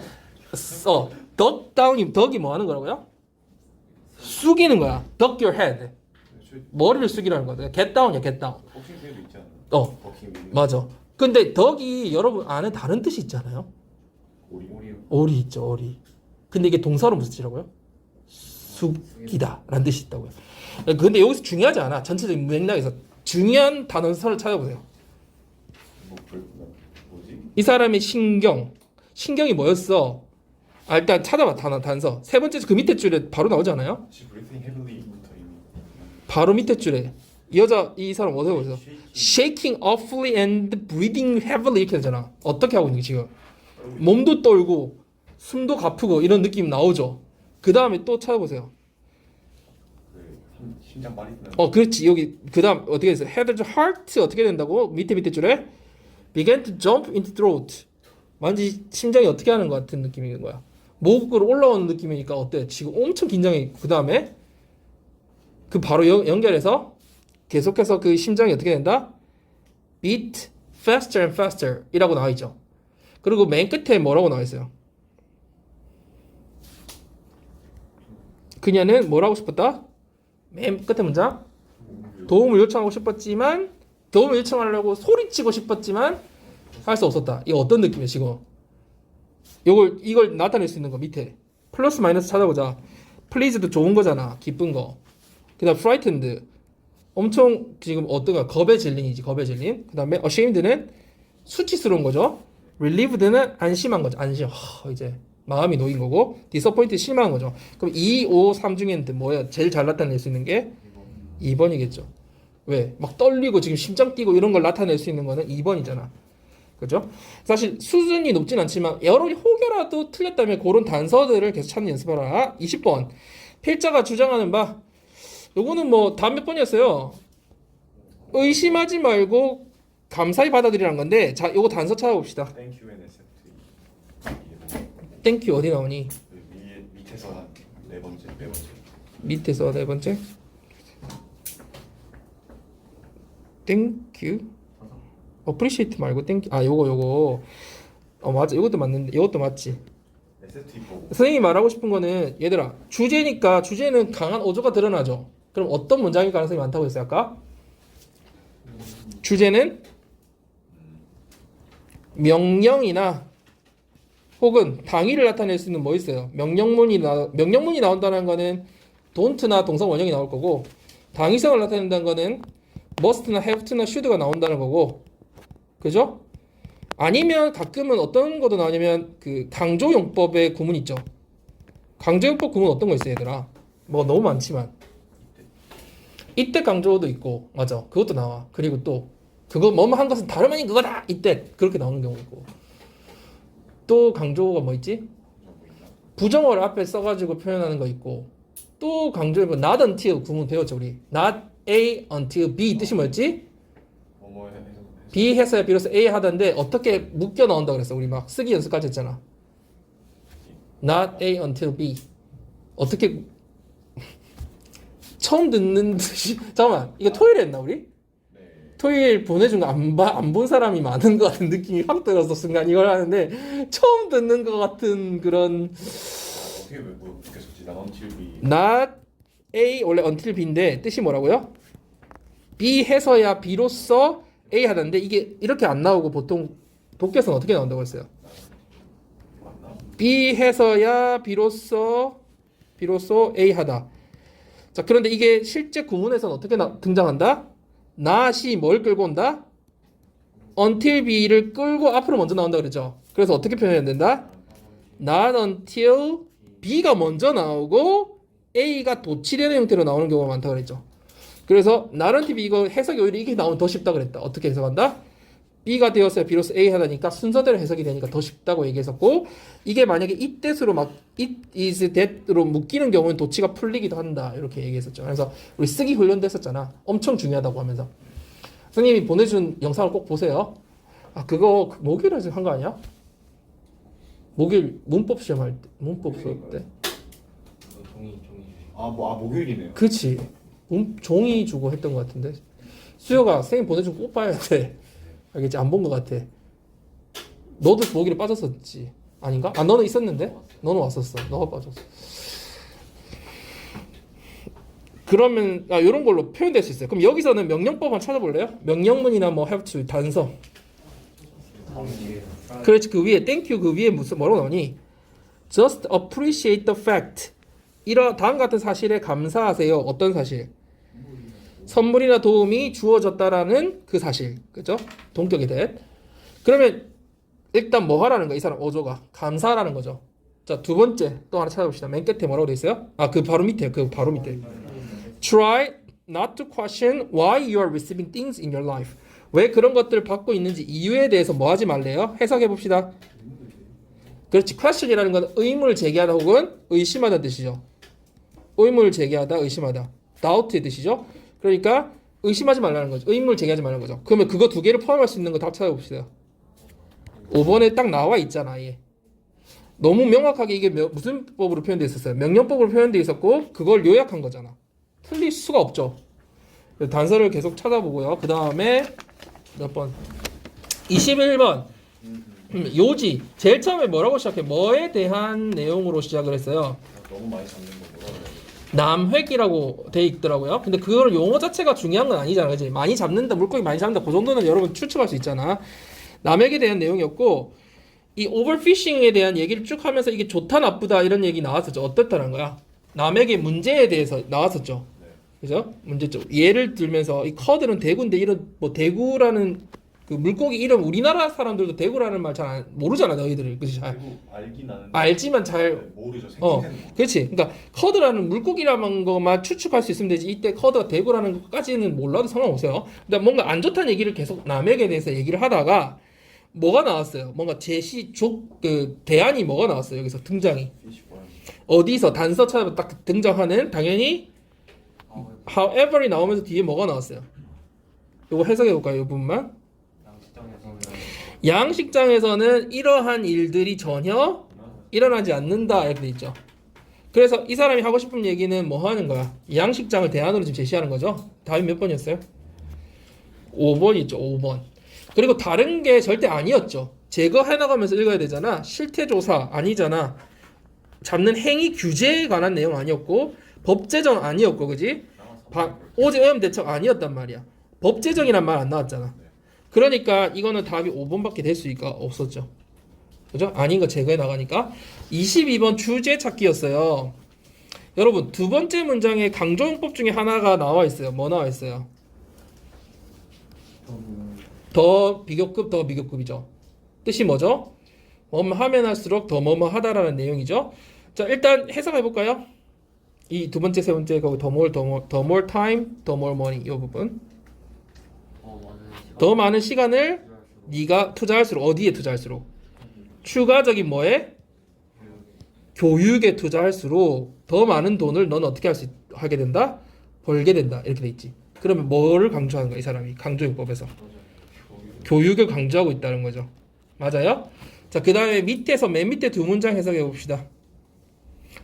duck down이 덕이 뭐 하는 거라고요? 숙이는 거야. duck your head. 머리를 숙이라는 거야. get down이야, get down. 복싱 게임도 있지 않나? 복싱 게임. 맞아. 근데 덕이 여러분 안에 다른 뜻이 있잖아요. 오리 있죠, 오리. 근데 이게 동사로 무슨 뜻이라고요? 숙이다 라는 뜻이 있다고요. 근데 여기서 중요하지 않아. 전체적인 맥락에서 중요한 단어를 찾아보세요. 뭐지? 이 사람의 신경이 뭐였어? 일단 찾아봐. 단서. 세 번째 그 밑에 줄에 바로 나오잖아요. breathing heavily부터 이미. 바로 밑에 줄에 이 사람 어떻게 보세요? Shaking awfully and breathing heavily 이렇게 되잖아. 어떻게 하고 있는 게 지금? 몸도 떨고 숨도 가쁘고 이런 느낌 나오죠. 그 다음에 또 찾아보세요. 심장 빨리 뛰는. 그렇지. 여기 그 다음 어떻게 됐어요? Head to heart 어떻게 된다고? 밑에 줄에 began to jump into throat. 완전히 심장이 어떻게 하는 것 같은 느낌인 거야. 목으로 올라오는 느낌이니까 어때? 지금 엄청 긴장해. 그 다음에 그 바로 연결해서 계속해서 그 심장이 어떻게 된다? beat faster and faster 이라고 나와 있죠. 그리고 맨 끝에 뭐라고 나와 있어요? 그녀는 뭐라고 싶었다? 맨 끝에 문장 도움을 요청하고 싶었지만 도움을 요청하려고 소리치고 싶었지만 할 수 없었다. 이거 어떤 느낌이야 지금? 이걸 나타낼 수 있는 거 밑에 플러스 마이너스 찾아보자. pleased도 좋은 거잖아. 기쁜 거. 그다음 frightened 엄청 지금 어떤 거 겁에 질린이지. 겁에 질린. 그다음에 ashamed는 수치스러운 거죠. relieved는 안심한 거죠. 안심. 이제 마음이 놓인 거고 disappointed 실망한 거죠. 그럼 2, 5, 3 중에는 뭐야? 제일 잘 나타낼 수 있는 게 2번이겠죠. 왜? 막 떨리고 지금 심장 뛰고 이런 걸 나타낼 수 있는 거는 2번이잖아. 그죠? 사실 수준이 높진 않지만 여러 혹여라도 틀렸다면 그런 단서들을 계속 찾는 연습하라. 20번. 필자가 주장하는 바. 요거는 뭐 다음 몇 번이었어요. 의심하지 말고 감사히 받아들이라는 건데 자, 요거 단서 찾아봅시다. Thank you and accept. 땡큐 어디 나오니? 밑에서 한 네 번째. 밑에서 네 번째. 땡큐. appreciate 말고 땡큐. 아, 요거. 맞아. 요것도 맞는데. 요것도 맞지. accept 보고 선생님이 말하고 싶은 거는 얘들아, 주제니까 주제는 강한 어조가 드러나죠. 그럼 어떤 문장일 가능성이 많다고 했어요, 아까? 주제는 명령이나 혹은 당위를 나타낼 수 있는 뭐 있어요? 명령문이 나온다는 거는 don't나 동사 원형이 나올 거고, 당위성을 나타낸다는 거는 must나 have to나 should가 나온다는 거고, 그죠? 아니면 가끔은 어떤 것도 나오냐면 그 강조용법의 구문 있죠. 강조용법 구문 어떤 거 있어요, 얘들아? 뭐 너무 많지만 이때 강조도 있고, 맞아, 그것도 나와. 그리고 또 그거 뭐뭐 한 것은 다름 아닌 그거다, 이때 그렇게 나오는 경우 있고, 또 강조가 뭐 있지? 부정어를 앞에 써가지고 표현하는 거 있고, 또 강조해보 not until 구문 배웠죠 우리. not A until B 뜻이 뭐였지? 뭐뭐 해서 B 해서야 비로소 A 하던데 어떻게 묶여 나온다 그랬어. 우리 막 쓰기 연습까지 했잖아. not A until B. 어떻게 처음 듣는 듯이 잠깐만, 이거 토요일에 했나 우리? 네. 토요일 보내준 거 안 본 사람이 많은 것 같은 느낌이 확 들어서 순간 이걸 하는데 처음 듣는 것 같은 그런. 어떻게 뭐 느꼈었지? 난 until B. not A 원래 until B인데 뜻이 뭐라고요? B 해서야 B로서 A 하던데 이게 이렇게 안 나오고 보통 독해서는 어떻게 나온다고 했어요? 맞나? B 해서야 B로서 A 하다. 자, 그런데 이게 실제 구문에서는 어떻게 등장한다? not이 뭘 끌고 온다? until B를 끌고 앞으로 먼저 나온다 그랬죠. 그래서 어떻게 표현해야 된다? not until B가 먼저 나오고 A가 도치되는 형태로 나오는 경우가 많다고 그랬죠. 그래서 not until B 이거 해석이 오히려 이게 나오면 더 쉽다 그랬다. 어떻게 해석한다? B가 되었어야 B로서 A 하다니까 순서대로 해석이 되니까 더 쉽다고 얘기했었고, 이게 만약에 it that으로 막 it is that으로 묶이는 경우는 도치가 풀리기도 한다 이렇게 얘기했었죠. 그래서 우리 쓰기 훈련도 했었잖아. 엄청 중요하다고 하면서. 선생님이 보내준 영상을 꼭 보세요. 아, 그거 목요일에 한 거 아니야? 목요일 문법 시험할 때, 문법 수업 때. 종이 목요일이네요. 그치. 종이 주고 했던 것 같은데. 수요가 선생님 보내준 거 꼭 봐야 돼. 알겠지? 안 본 것 같아. 너도 목요일에 빠졌었지. 아닌가? 아, 너는 있었는데? 너는 왔었어. 너가 빠졌어. 그러면 이런 걸로 표현될 수 있어요. 그럼 여기서는 명령법 한번 찾아볼래요? 명령문이나 뭐 have to 단서. 그렇지. 그 위에 thank you 그 위에 무슨 뭐라고 나오니? Just appreciate the fact. 이런 다음 같은 사실에 감사하세요. 어떤 사실? 선물이나 도움이 주어졌다라는 그 사실. 그죠? 동격이 돼. 그러면 일단 뭐 하라는 거야? 이 사람 어조가 감사하라는 거죠. 자, 두 번째 또 하나 찾아봅시다. 맨 끝에 뭐라고 돼 있어요? 아, 그 바로 밑에. Try not to question why you are receiving things in your life. 왜 그런 것들을 받고 있는지 이유에 대해서 뭐 하지 말래요? 해석해 봅시다. 그렇지. question이라는 건 의문을 제기하다 혹은 의심하다 뜻이죠. 의문을 제기하다, 의심하다. doubt의 뜻이죠. 그러니까 의심하지 말라는 거죠. 의문을 제기하지 말라는 거죠. 그러면 그거 두 개를 포함할 수 있는 거 다 찾아봅시다. 5번에 딱 나와 있잖아. 얘. 너무 명확하게 이게 무슨 법으로 표현되어 있었어요? 명령법으로 표현되어 있었고 그걸 요약한 거잖아. 틀릴 수가 없죠. 단서를 계속 찾아보고요. 그 다음에 몇 번? 21번. 요지. 제일 처음에 뭐라고 시작해? 뭐에 대한 내용으로 시작을 했어요? 너무 많이 잡는 거 뭐라 그래야 돼? 남획이라고 돼 있더라고요. 근데 그걸 용어 자체가 중요한 건 아니잖아, 그지? 많이 잡는다, 물고기 많이 잡는다, 그 정도는 여러분 추측할 수 있잖아. 남획에 대한 내용이었고, 이 오버피싱에 대한 얘기를 쭉 하면서 이게 좋다, 나쁘다 이런 얘기 나왔었죠. 어떻다는 거야? 남획의 문제에 대해서 나왔었죠. 네. 그죠? 문제점. 예를 들면서 이 커들은 대구인데 이런 뭐 대구라는 그 물고기 이름 우리나라 사람들도 대구라는 말 잘 모르잖아, 너희들이. 그지? 잘 그리고 알긴 아는데 알지만 잘 모르죠. 생기는 거. 그렇지. 그러니까 커드라는 물고기라는 것만 추측할 수 있으면 되지. 이때 커드가 대구라는 것까지는 몰라도 상관없어요. 그러니까 뭔가 안 좋다는 얘기를 계속 남에게 대해서 얘기를 하다가 뭐가 나왔어요? 뭔가 제시 그 대안이 뭐가 나왔어요? 여기서 등장이 피시 보여. 어디서 단서 찾아보면 딱 등장하는 당연히 however이 나오면서 뒤에 뭐가 나왔어요? 요거 해석해 볼까요? 이 부분만. 양식장에서는 양식장에서는 이러한 일들이 전혀 일어나지 않는다 이렇게 돼 있죠. 그래서 이 사람이 하고 싶은 얘기는 뭐 하는 거야? 양식장을 대안으로 지금 제시하는 거죠. 답이 몇 번이었어요? 5번 있죠. 5번. 그리고 다른 게 절대 아니었죠. 제거해 나가면서 읽어야 되잖아. 실태조사 아니잖아. 잡는 행위 규제에 관한 내용 아니었고 법제정 아니었고 그지? 오직 대책 아니었단 말이야. 법제정이란 말 안 나왔잖아. 그러니까 이거는 답이 5번밖에 될 수가 없었죠. 그죠? 아닌 거 제거해 나가니까 22번 주제 찾기였어요. 여러분 두 번째 문장에 강조용법 중에 하나가 나와 있어요. 뭐 나와 있어요? 더 비교급 더 비교급이죠. 뜻이 뭐죠? 뭐뭐 하면 할수록 더 뭐뭐 하다라는 내용이죠. 자 일단 해석해 볼까요? 이 두 번째 세 번째 거기 더 more time, 더 more money 이 부분. 더 많은 시간을 네가 투자할수록 어디에 투자할수록 추가적인 뭐에 교육에 투자할수록 더 많은 돈을 넌 어떻게 하게 된다? 벌게 된다 이렇게 돼 있지. 그러면 뭐를 강조하는 거야 이 사람이 강조용법에서 교육을 강조하고 있다는 거죠. 맞아요? 자 그 다음에 밑에서 맨 밑에 두 문장 해석해 봅시다.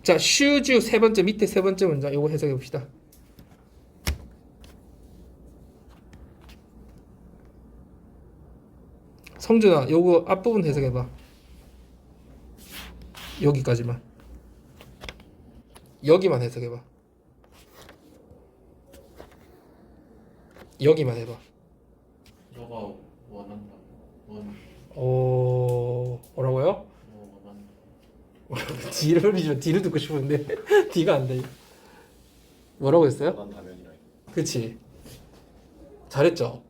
자 should 세 번째 밑에 세 번째 문장 요거 해석해 봅시다. 성준아 요거 앞부분 해석해봐. 여기까지만 여기만 해석해봐. 여기만 해봐. 너가 원한다. 뭐라고요? 원한다. D를 듣고 싶은데 D가 안 돼. 뭐라고 했어요? 원한다면이라. 그치. 잘했죠.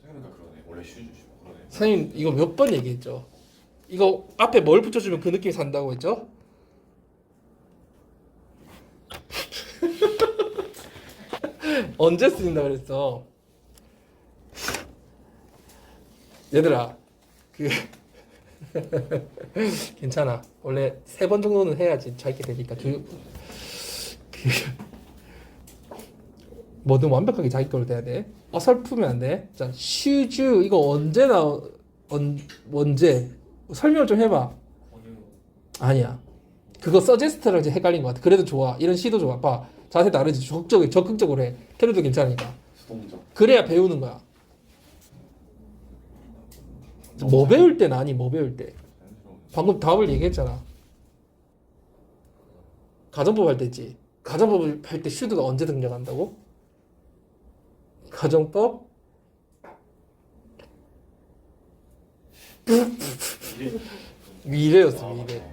생각해보니까 그러네. 원래 슈즈 그러네. 선생님 이거 몇 번 얘기했죠. 이거 앞에 뭘 붙여주면 그 느낌이 산다고 했죠. 언제 쓰인다 그랬어. 얘들아 그 괜찮아. 원래 3번 정도는 해야지 자기게 되니까 뭐든 완벽하게 자기 걸로 돼야 돼. 어설프면 안 돼. 자, 슈즈 이거 언제 설명 좀 해봐. 아니야. 그거 서제스트랑 이제 헷갈린 것 같아. 그래도 좋아. 이런 시도 좋아. 봐. 자세 다르지. 적극적으로 해. 테러도 괜찮으니까. 수동적. 그래야 배우는 거야. 뭐 배울 때는 아니, 뭐 배울 때. 방금 답을 얘기했잖아. 가정법 할 때 있지. 가정법 할 때 슈드가 언제 등장한다고? 가정법? 미래였어, 미래.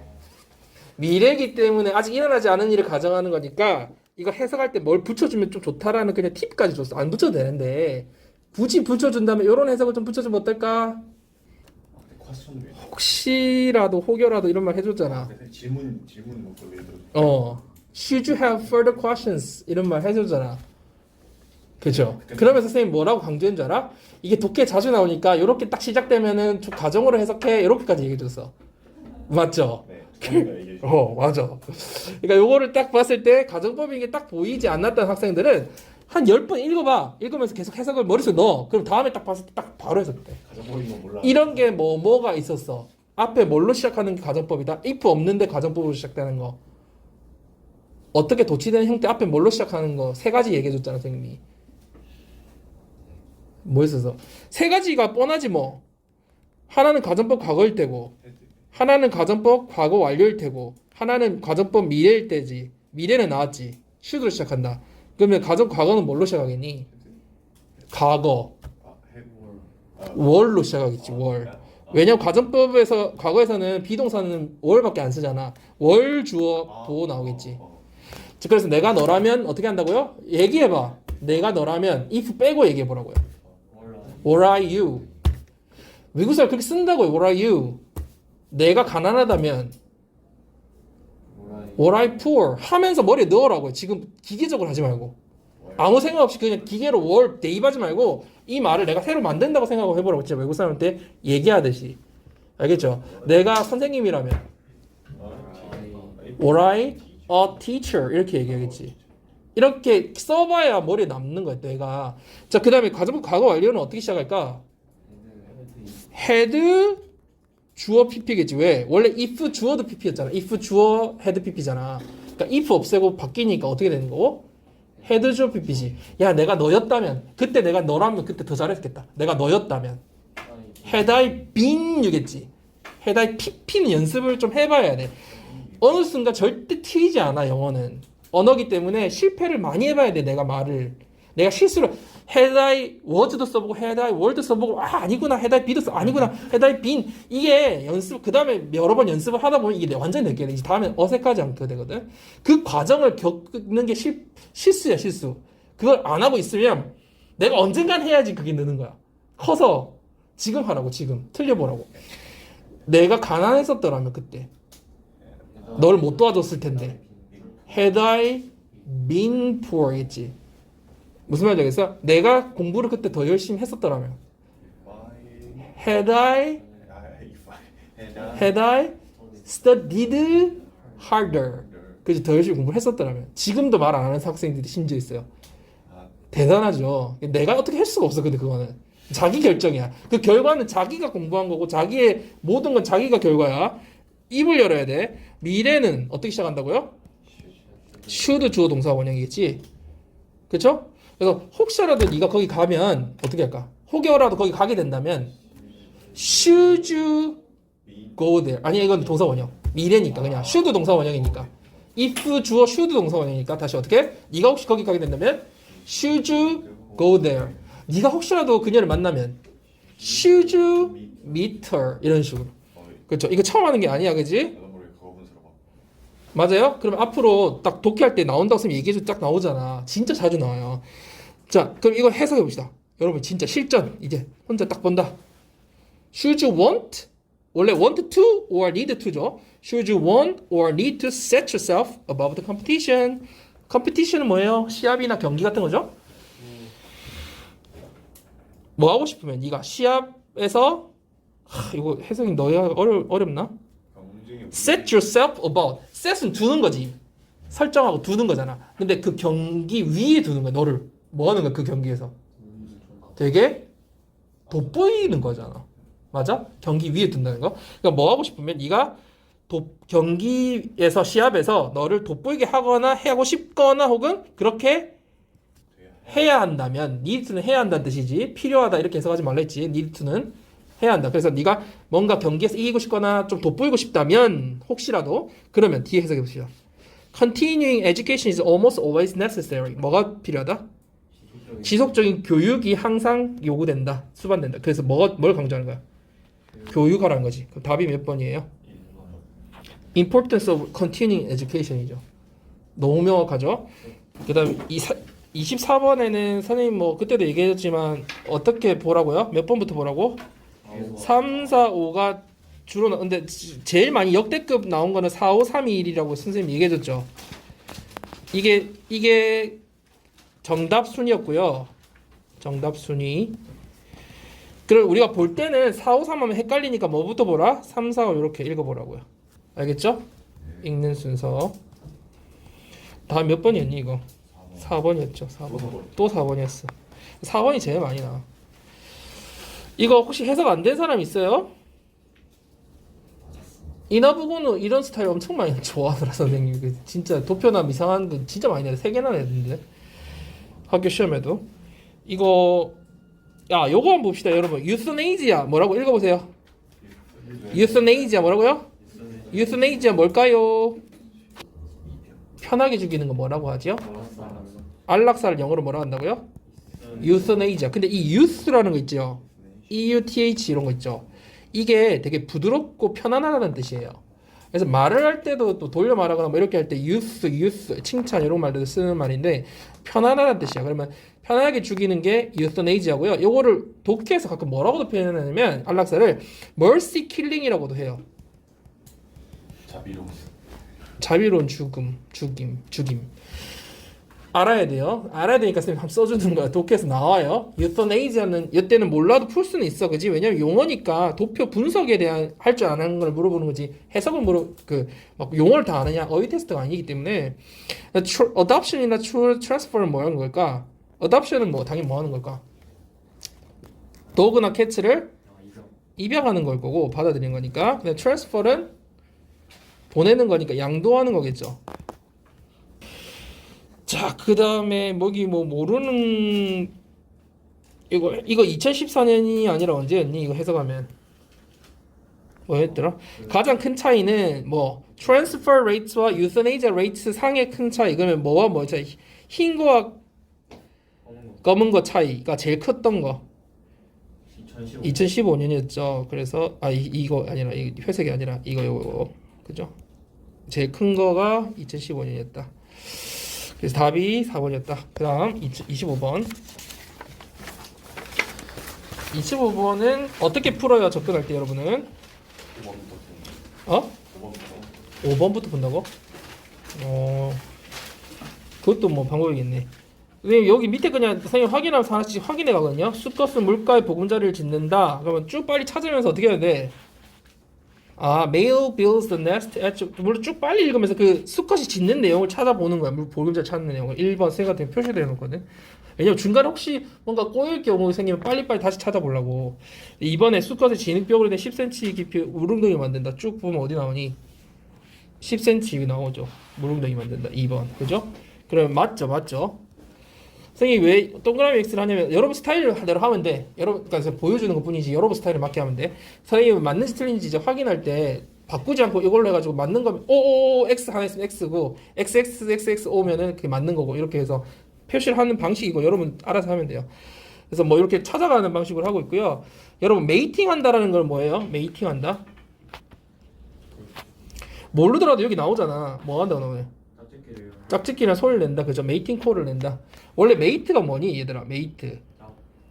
미래이기 때문에 아직 일어나지 않은 일을 가정하는 거니까 이거 해석할 때 뭘 붙여주면 좀 좋다라는 그냥 팁까지 줬어. 안 붙여도 되는데 굳이 붙여준다면 이런 해석을 좀 붙여주면 어떨까? 퀘스천 왜? 혹시라도 혹여라도 이런 말 해줬잖아. 질문 목표 예를 들어. Should you have further questions? 이런 말 해줬잖아. 그죠? 그러면서 선생님 뭐라고 강조한 줄 알아? 이게 독해 자주 나오니까 이렇게 딱 시작되면은 좀 가정으로 해석해 이렇게까지 얘기해줬어. 맞죠? 네. 저희가 얘기해. 맞아. 그러니까 요거를 딱 봤을 때 가정법인 게 딱 보이지 않았던 학생들은 한 10번 읽어봐. 읽으면서 계속 해석을 머릿속에 넣어. 그럼 다음에 딱 봤을 때 딱 바로 해석돼. 가정법인 건 몰라. 이런 게 뭐가 있었어. 앞에 뭘로 시작하는 게 가정법이다. if 없는데 가정법으로 시작되는 거. 어떻게 도치되는 형태 앞에 뭘로 시작하는 거. 3가지 얘기해줬잖아 선생님이. 뭐 있어서 3가지가 뻔하지 뭐. 하나는 가정법 과거일 때고 하나는 가정법 과거 완료일 테고 하나는 가정법 미래일 때지. 미래는 나왔지. should로 시작한다. 그러면 과거는 뭘로 시작하겠니? 과거. 월로 시작하겠지. 월. 왜냐면 가정법에서 과거에서는 비동사는 월밖에 안 쓰잖아. 월 주어 보호 나오겠지. 그래서 내가 너라면 어떻게 한다고요? 얘기해봐. 내가 너라면 if 빼고 얘기해보라고요. What are you? 외국 사람 그렇게 쓴다고요. What are you? 내가 가난하다면 What are you poor? 하면서 머리에 넣으라고요. 지금 기계적으로 하지 말고 아무 생각 없이 그냥 기계로 월 대입하지 말고 이 말을 내가 새로 만든다고 생각하고 해보라고. 진짜 외국 사람한테 얘기하듯이 알겠죠? 내가 선생님이라면 were I a teacher 이렇게 얘기하겠지. 이렇게 써봐야 머리에 남는 거야 내가. 자, 그 다음에 과거 완료는 어떻게 시작할까? had 주어 pp겠지. 왜? 원래 if 주어도 pp였잖아. if 주어 had pp잖아. 그러니까 if 없애고 바뀌니까 어떻게 되는 거고? had 주어 pp지. 야, 내가 너였다면, 그때 내가 너라면 그때 더 잘했겠다. 내가 너였다면 had I been you겠지. had I pp는 연습을 좀 해봐야 돼. 어느 순간 절대 틀리지 않아 영어는. 언어기 때문에 실패를 많이 해봐야 돼. 내가 말을. 내가 실수를 had I was도 써보고 had I were도 써보고 아니구나 had I be도 써 아니구나 had I been 이게 연습 그 다음에 여러 번 연습을 하다 보면 이게 완전히 느껴야 돼. 이제 다음에 어색하지 않게 되거든. 그 과정을 겪는 게 실수야 실수. 그걸 안 하고 있으면 내가 언젠간 해야지 그게 느는 거야. 커서 지금 하라고 지금 틀려보라고. 내가 가난했었더라면 그때 널 못 도와줬을 텐데 had I been poor 겠지. 무슨 말인지 알겠어? 내가 공부를 그때 더 열심히 했었더라면 had I studied harder 그래서 더 열심히 공부를 했었더라면 지금도 말 안 하는 학생들이 심지어 있어요. 대단하죠. 내가 어떻게 할 수가 없어. 근데 그거는 자기 결정이야. 그 결과는 자기가 공부한 거고 자기의 모든 건 자기가 결과야. 입을 열어야 돼. 미래는 어떻게 시작한다고요? should 주어 동사 원형이겠지. 그렇죠? 그래서 혹시라도 네가 거기 가면 어떻게 할까? 혹여라도 거기 가게 된다면 should you go there? 아니 이건 동사 원형. 미래니까 그냥 should 동사 원형이니까. if 주어 should 동사 원형이니까 다시 어떻게? 네가 혹시 거기 가게 된다면 should you go there? 네가 혹시라도 그녀를 만나면 should you meet her? 이런 식으로. 그렇죠? 이거 처음 하는 게 아니야, 그지? 맞아요? 그럼 앞으로 딱 독해할 때 나온다고 쓰면 얘기해줘 딱 나오잖아. 진짜 자주 나와요. 자, 그럼 이거 해석해 봅시다. 여러분 진짜 실전 이제 혼자 딱 본다. Should you want? 원래 want to or need to죠. Should you want or need to set yourself above the competition? competition은 뭐예요? 시합이나 경기 같은 거죠. 뭐 하고 싶으면 네가 시합에서 이거 해석이 너야 어렵나? Set yourself above. set은 두는 거지. 설정하고 두는 거잖아. 근데 그 경기 위에 두는 거야. 너를 뭐 하는 거야 그 경기에서? 되게 돋보이는 거잖아. 맞아? 경기 위에 둔다는 거. 그러니까 뭐 하고 싶으면 네가 경기에서 시합에서 너를 돋보이게 하거나 하고 싶거나 혹은 그렇게 해야 한다면 need to는 해야 한다는 뜻이지. 필요하다 이렇게 해석하지 말라 했지. need to는 해야 한다. 그래서 네가 뭔가 경기에서 이기고 싶거나 좀 돋보이고 싶다면 혹시라도 그러면 뒤에 해석해 봅시다. Continuing education is almost always necessary. 뭐가 필요하다? 지속적인 교육이 항상 요구된다. 수반된다. 그래서 뭘 강조하는 거야? 교육하라는 거지. 그럼 답이 몇 번이에요? Importance of continuing education이죠. 너무 명확하죠? 그 다음 24번에는 선생님 뭐 그때도 얘기했지만 어떻게 보라고요? 몇 번부터 보라고? 3, 4, 5가 주로 근데 제일 많이 역대급 나온 거는 4, 5, 3, 2, 1이라고 선생님이 얘기해줬죠. 이게 정답 순위였고요. 정답 순위. 그럼 우리가 볼 때는 4, 5, 3 하면 헷갈리니까 뭐부터 보라? 3, 4, 5 이렇게 읽어보라고요. 알겠죠? 읽는 순서. 다음 몇 번이었니 이거? 4번이었죠. 4번. 또 4번이었어. 4번이 제일 많이 나와. 이거 혹시 해석 안 된 사람 있어요? 이나부고는 이런 스타일 엄청 많이 좋아하더라 선생님. 진짜 도표나 이상한 거 진짜 많이 내요. 3개나 내던데 학교 시험에도. 이거 요거 한번 봅시다 여러분. 유스네이지아 뭐라고 읽어보세요. 유스네이지아 뭐라고요? 유스네이지아 뭘까요? 편하게 죽이는 거 뭐라고 하죠? 안락사를 영어로 뭐라고 한다고요? 유스네이지아. 근데 이 유스라는 거 있죠. EUTH 이런 거 있죠. 이게 되게 부드럽고 편안하다는 뜻이에요. 그래서 말을 할 때도 또 돌려 말하거나 뭐 이렇게 할 때 유스 칭찬 이런 말들도 쓰는 말인데 편안하다는 뜻이야. 그러면 편하게 죽이는 게 유스네이지아고요. 요거를 독해에서 가끔 뭐라고도 표현하냐면 안락사를 mercy killing이라고도 해요. 자비로운 자비로운 죽임. 알아야 돼요. 알아야 되니까 선생님 한번 써주는 거야. 독해에서 나와요. euthanasia는 이때는 몰라도 풀 수는 있어, 그지? 왜냐면 용어니까 도표 분석에 대한 할 줄 아는 걸 물어보는 거지. 해석을 막 용어를 다 아느냐? 어휘 테스트가 아니기 때문에 adoption이나 transfer는 뭐 하는 걸까? adoption은 뭐 당연히 뭐 하는 걸까? 도그나 캣츠를 입양하는 걸 거고 받아들이는 거니까. 근데 transfer은 보내는 거니까 양도하는 거겠죠. 자, 그 다음에 뭐기 뭐 모르는 이거 2014년이 아니라 언제였니? 이거 해석하면 뭐였더라? 가장 큰 차이는 뭐 transfer rate와 euthanasia rate 상의 큰 차이. 그러면 뭐와 뭐 차이? 흰 거와 검은 거 차이가 제일 컸던 거. 2015년이었죠. 그래서 이거 아니라 이 회색이 아니라 이거 그죠? 제일 큰 거가 2015년이었다. 그래서 답이 4번이었다. 그 다음 25번. 25번은 어떻게 풀어요? 접근할 때 여러분은? 5번부터 본다고? 그것도 뭐 방법이겠네. 근데 여기 밑에 그냥 선생님 확인하면서 하나씩 확인해 가거든요. 수컷은 물가에 보금자리를 짓는다. 그러면 쭉 빨리 찾으면서 어떻게 해야 돼? male builds the nest at 물론 쭉 빨리 읽으면서 그 수컷이 짓는 내용을 찾아보는 거야. 보금자리 찾는 내용을 1번 세 같은 표시를 해놓거든. 왜냐면 중간에 혹시 뭔가 꼬일 경우 생기면 빨리빨리 다시 찾아보려고. 이번에 수컷의 진흙벽으로 된 10cm 깊이 물웅덩이 만든다. 쭉 보면 어디 나오니? 10cm 나오죠. 물웅덩이 만든다. 2번. 그죠? 그러면 맞죠? 선생님이 왜 동그라미 X를 하냐면 여러분 스타일대로 하면 돼. 여러분 그러니까 보여주는 것 뿐이지 여러분 스타일에 맞게 하면 돼. 선생님은 맞는지 틀린지 이제 확인할 때 바꾸지 않고 이걸로 해가지고 맞는 거면 X 하나 있으면 X고 XX 오면은 그게 맞는 거고 이렇게 해서 표시를 하는 방식이고 여러분 알아서 하면 돼요. 그래서 뭐 이렇게 찾아가는 방식으로 하고 있고요. 여러분 메이팅 한다라는 건 뭐예요? 메이팅 한다? 모르더라도 여기 나오잖아. 뭐 한다고 나오네? 짝짓기랑 소리를 낸다. 그죠? 메이팅 콜을 낸다. 원래 메이트가 뭐니 얘들아? 메이트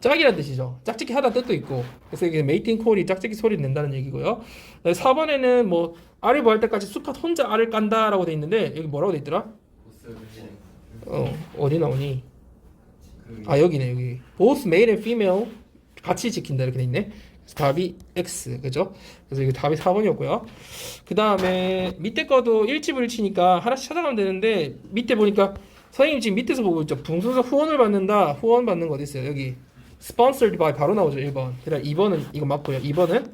짝이란 뜻이죠. 짝짓기 하다 뜻도 있고. 그래서 이게 메이팅 콜이 짝짓기 소리를 낸다는 얘기고요. 4번에는 뭐 알을 구할 때까지 수컷 혼자 알을 깐다라고 돼 있는데 여기 뭐라고 돼 있더라? 어디 나오니? 여기네. 여기 both male and female 같이 지킨다 이렇게 돼 있네. 그래서 답이 X. 그죠? 그래서 이게 답이 4번이었고요. 그 다음에 밑에 거도 일치불일치니까 하나씩 찾아가면 되는데 밑에 보니까 선생님 지금 밑에서 보고 있죠. 붕소서 후원을 받는다. 후원 받는 거 어디 있어요? 여기 sponsored by 바로 나오죠. 1번. 그다음 2번은 이거 맞고요. 2번은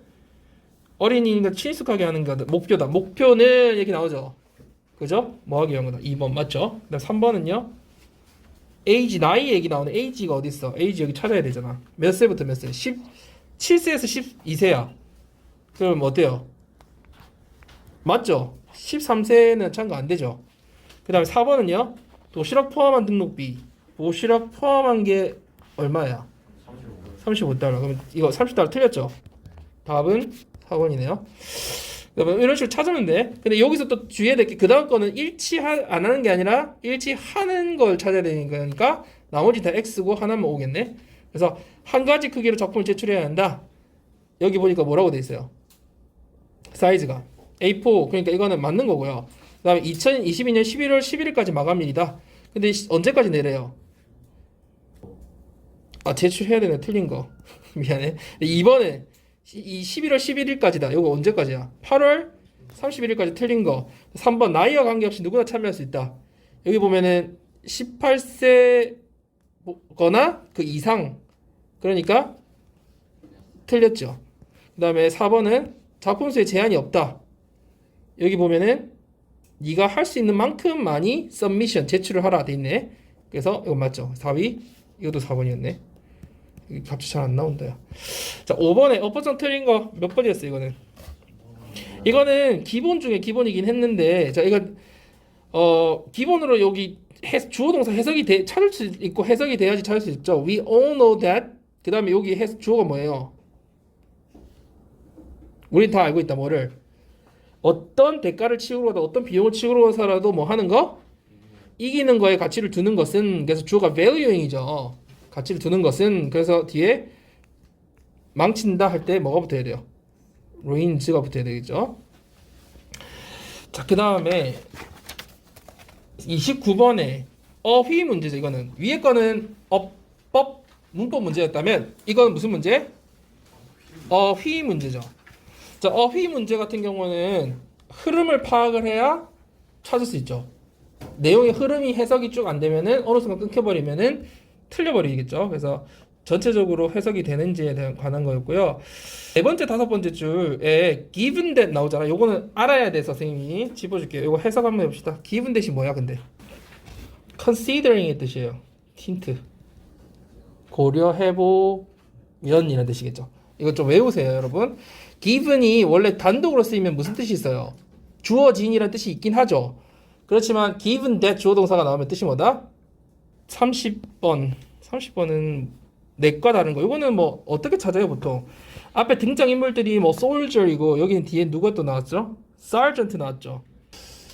어린이가 친숙하게 하는 거 목표다. 목표는 이렇게 나오죠. 그죠? 뭐 하기 위한 거다. 2번 맞죠? 그다음 3번은요. age 나이 얘기 나오네. age가 어디 있어? age 여기 찾아야 되잖아. 몇 세부터 몇 세? 17세에서 12세야. 그럼 어때요? 맞죠? 13세는 참가 안 되죠. 그 다음에 4번은요. 도시락 포함한 등록비. 도시락 포함한 게 얼마야? 35달러. 그러면 이거 30달러 틀렸죠? 답은 4번이네요. 그러면 이런 식으로 찾으면 돼. 근데 여기서 또 주의해야 될 게 그 다음 거는 안 하는 게 아니라 일치하는 걸 찾아야 되는 거니까 나머지 다 X고 하나만 오겠네. 그래서 한 가지 크기로 작품을 제출해야 한다. 여기 보니까 뭐라고 돼 있어요? 사이즈가 A4. 그러니까 이거는 맞는 거고요. 그 다음에 2022년 11월 11일까지 마감일이다. 근데 언제까지 내래요? 제출해야 되네. 틀린 거. 미안해. 이번에 이 11월 11일까지다. 이거 언제까지야? 8월 31일까지 틀린 거. 3번 나이와 관계없이 누구나 참여할 수 있다. 여기 보면은 18세거나 그 이상. 그러니까 틀렸죠. 그 다음에 4번은 작품 수에 제한이 없다. 여기 보면은 네가 할 수 있는 만큼만이 submission 제출을 하라 돼 있네. 그래서 이거 맞죠. 답이 이것도 4번이었네. 갑자기 잘 안 나온다. 자, 5번에 엎어선 틀린 거 몇 번이었어 이거는? 이거는 기본 중에 기본이긴 했는데 자, 이거 기본으로 여기 주어 동사 해석이 찾을 수 있고 해석이 돼야지 찾을 수 있죠. We all know that. 그다음에 여기 주어가 뭐예요? 우린 다 알고 있다. 뭐를? 어떤 대가를 치르고 가도 어떤 비용을 치르고 가서라도 뭐 하는 거? 이기는 거에 가치를 두는 것은 그래서 주어가 valuing이죠. 가치를 두는 것은 그래서 뒤에 망친다 할 때 뭐가 붙어야 돼요? ruins가 붙어야 되겠죠. 자, 그 다음에 29번에 어휘 문제죠. 이거는 위에 거는 어법 문법 문제였다면 이건 무슨 문제? 어휘 문제죠. 자, 어휘 문제 같은 경우는 흐름을 파악을 해야 찾을 수 있죠. 내용의 흐름이 해석이 쭉 안 되면은 어느 순간 끊겨버리면은 틀려버리겠죠. 그래서 전체적으로 해석이 되는지에 대한 관한 거였고요. 네 번째, 다섯 번째 줄에 given that 나오잖아. 요거는 알아야 돼, 선생님이 짚어줄게요. 요거 해석 한번 해봅시다. given that이 뭐야, 근데? considering의 뜻이에요. 힌트. 고려해보면이라는 뜻이겠죠. 이거 좀 외우세요, 여러분. given이 원래 단독으로 쓰이면 무슨 뜻이 있어요? 주어진이라는 뜻이 있긴 하죠. 그렇지만 given that 주어 동사가 나오면 뜻이 뭐다? 30번은 내과 다른 거. 이거는 뭐 어떻게 찾아요, 보통? 앞에 등장 인물들이 뭐 soldier이고 여기는 뒤에 누가 또 나왔죠? sergeant 나왔죠.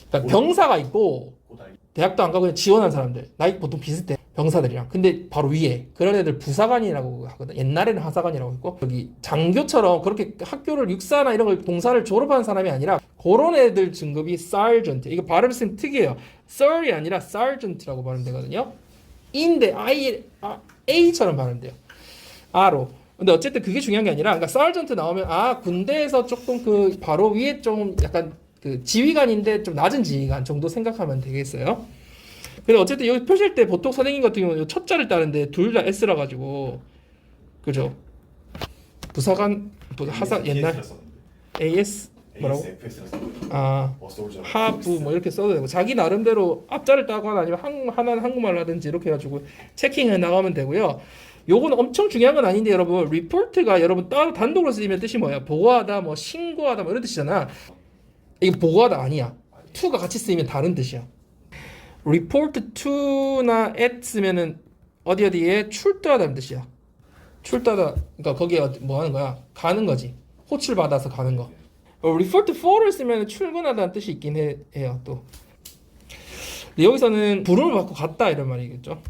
그러니까 병사가 있고 고달. 대학도 안 가고 그냥 지원한 사람들. 나이 보통 비슷해. 병사들이랑. 근데 바로 위에 그런 애들 부사관이라고 하거든. 옛날에는 하사관이라고 했고 여기 장교처럼 그렇게 학교를 육사나 이런 걸 동사를 졸업한 사람이 아니라 그런 애들 등급이 sergeant. 이거 발음 쌤 특이해요. sir이 아니라 sergeant라고 발음되거든요. 인데 A처럼 발음돼요. R로. 근데 어쨌든 그게 중요한 게 아니라, 그러니까 sergeant 나오면 군대에서 조금 그 바로 위에 좀 약간 그 지휘관인데 좀 낮은 지휘관 정도 생각하면 되겠어요. 근데 어쨌든 여기 표시할 때 보통 선생님 같은 경우는 첫 자를 따는데 둘 다 S라 가지고 그죠? 부사관 하사 옛날 AS 뭐라고? 하부 뭐 이렇게 써도 되고 자기 나름대로 앞자를 따거나 아니면 하나는 한국말로 하든지 이렇게 해가지고 체킹해 나가면 되고요. 요건 엄청 중요한 건 아닌데 여러분 리포트가 여러분 따로 단독으로 쓰이면 뜻이 뭐야? 보고하다 뭐 신고하다 뭐 이런 뜻이잖아. 이게 보고하다 아니야. to가 같이 쓰이면 다른 뜻이야. report to나 at 쓰면은 어디에 출두하다는 뜻이야. 출두하다 그러니까 거기에 뭐 하는 거야? 가는 거지. 호출 받아서 가는 거. report for를 쓰면 출근하다는 뜻이 있긴 해요 또. 근데 여기서는 부름을 받고 갔다 이런 말이겠죠.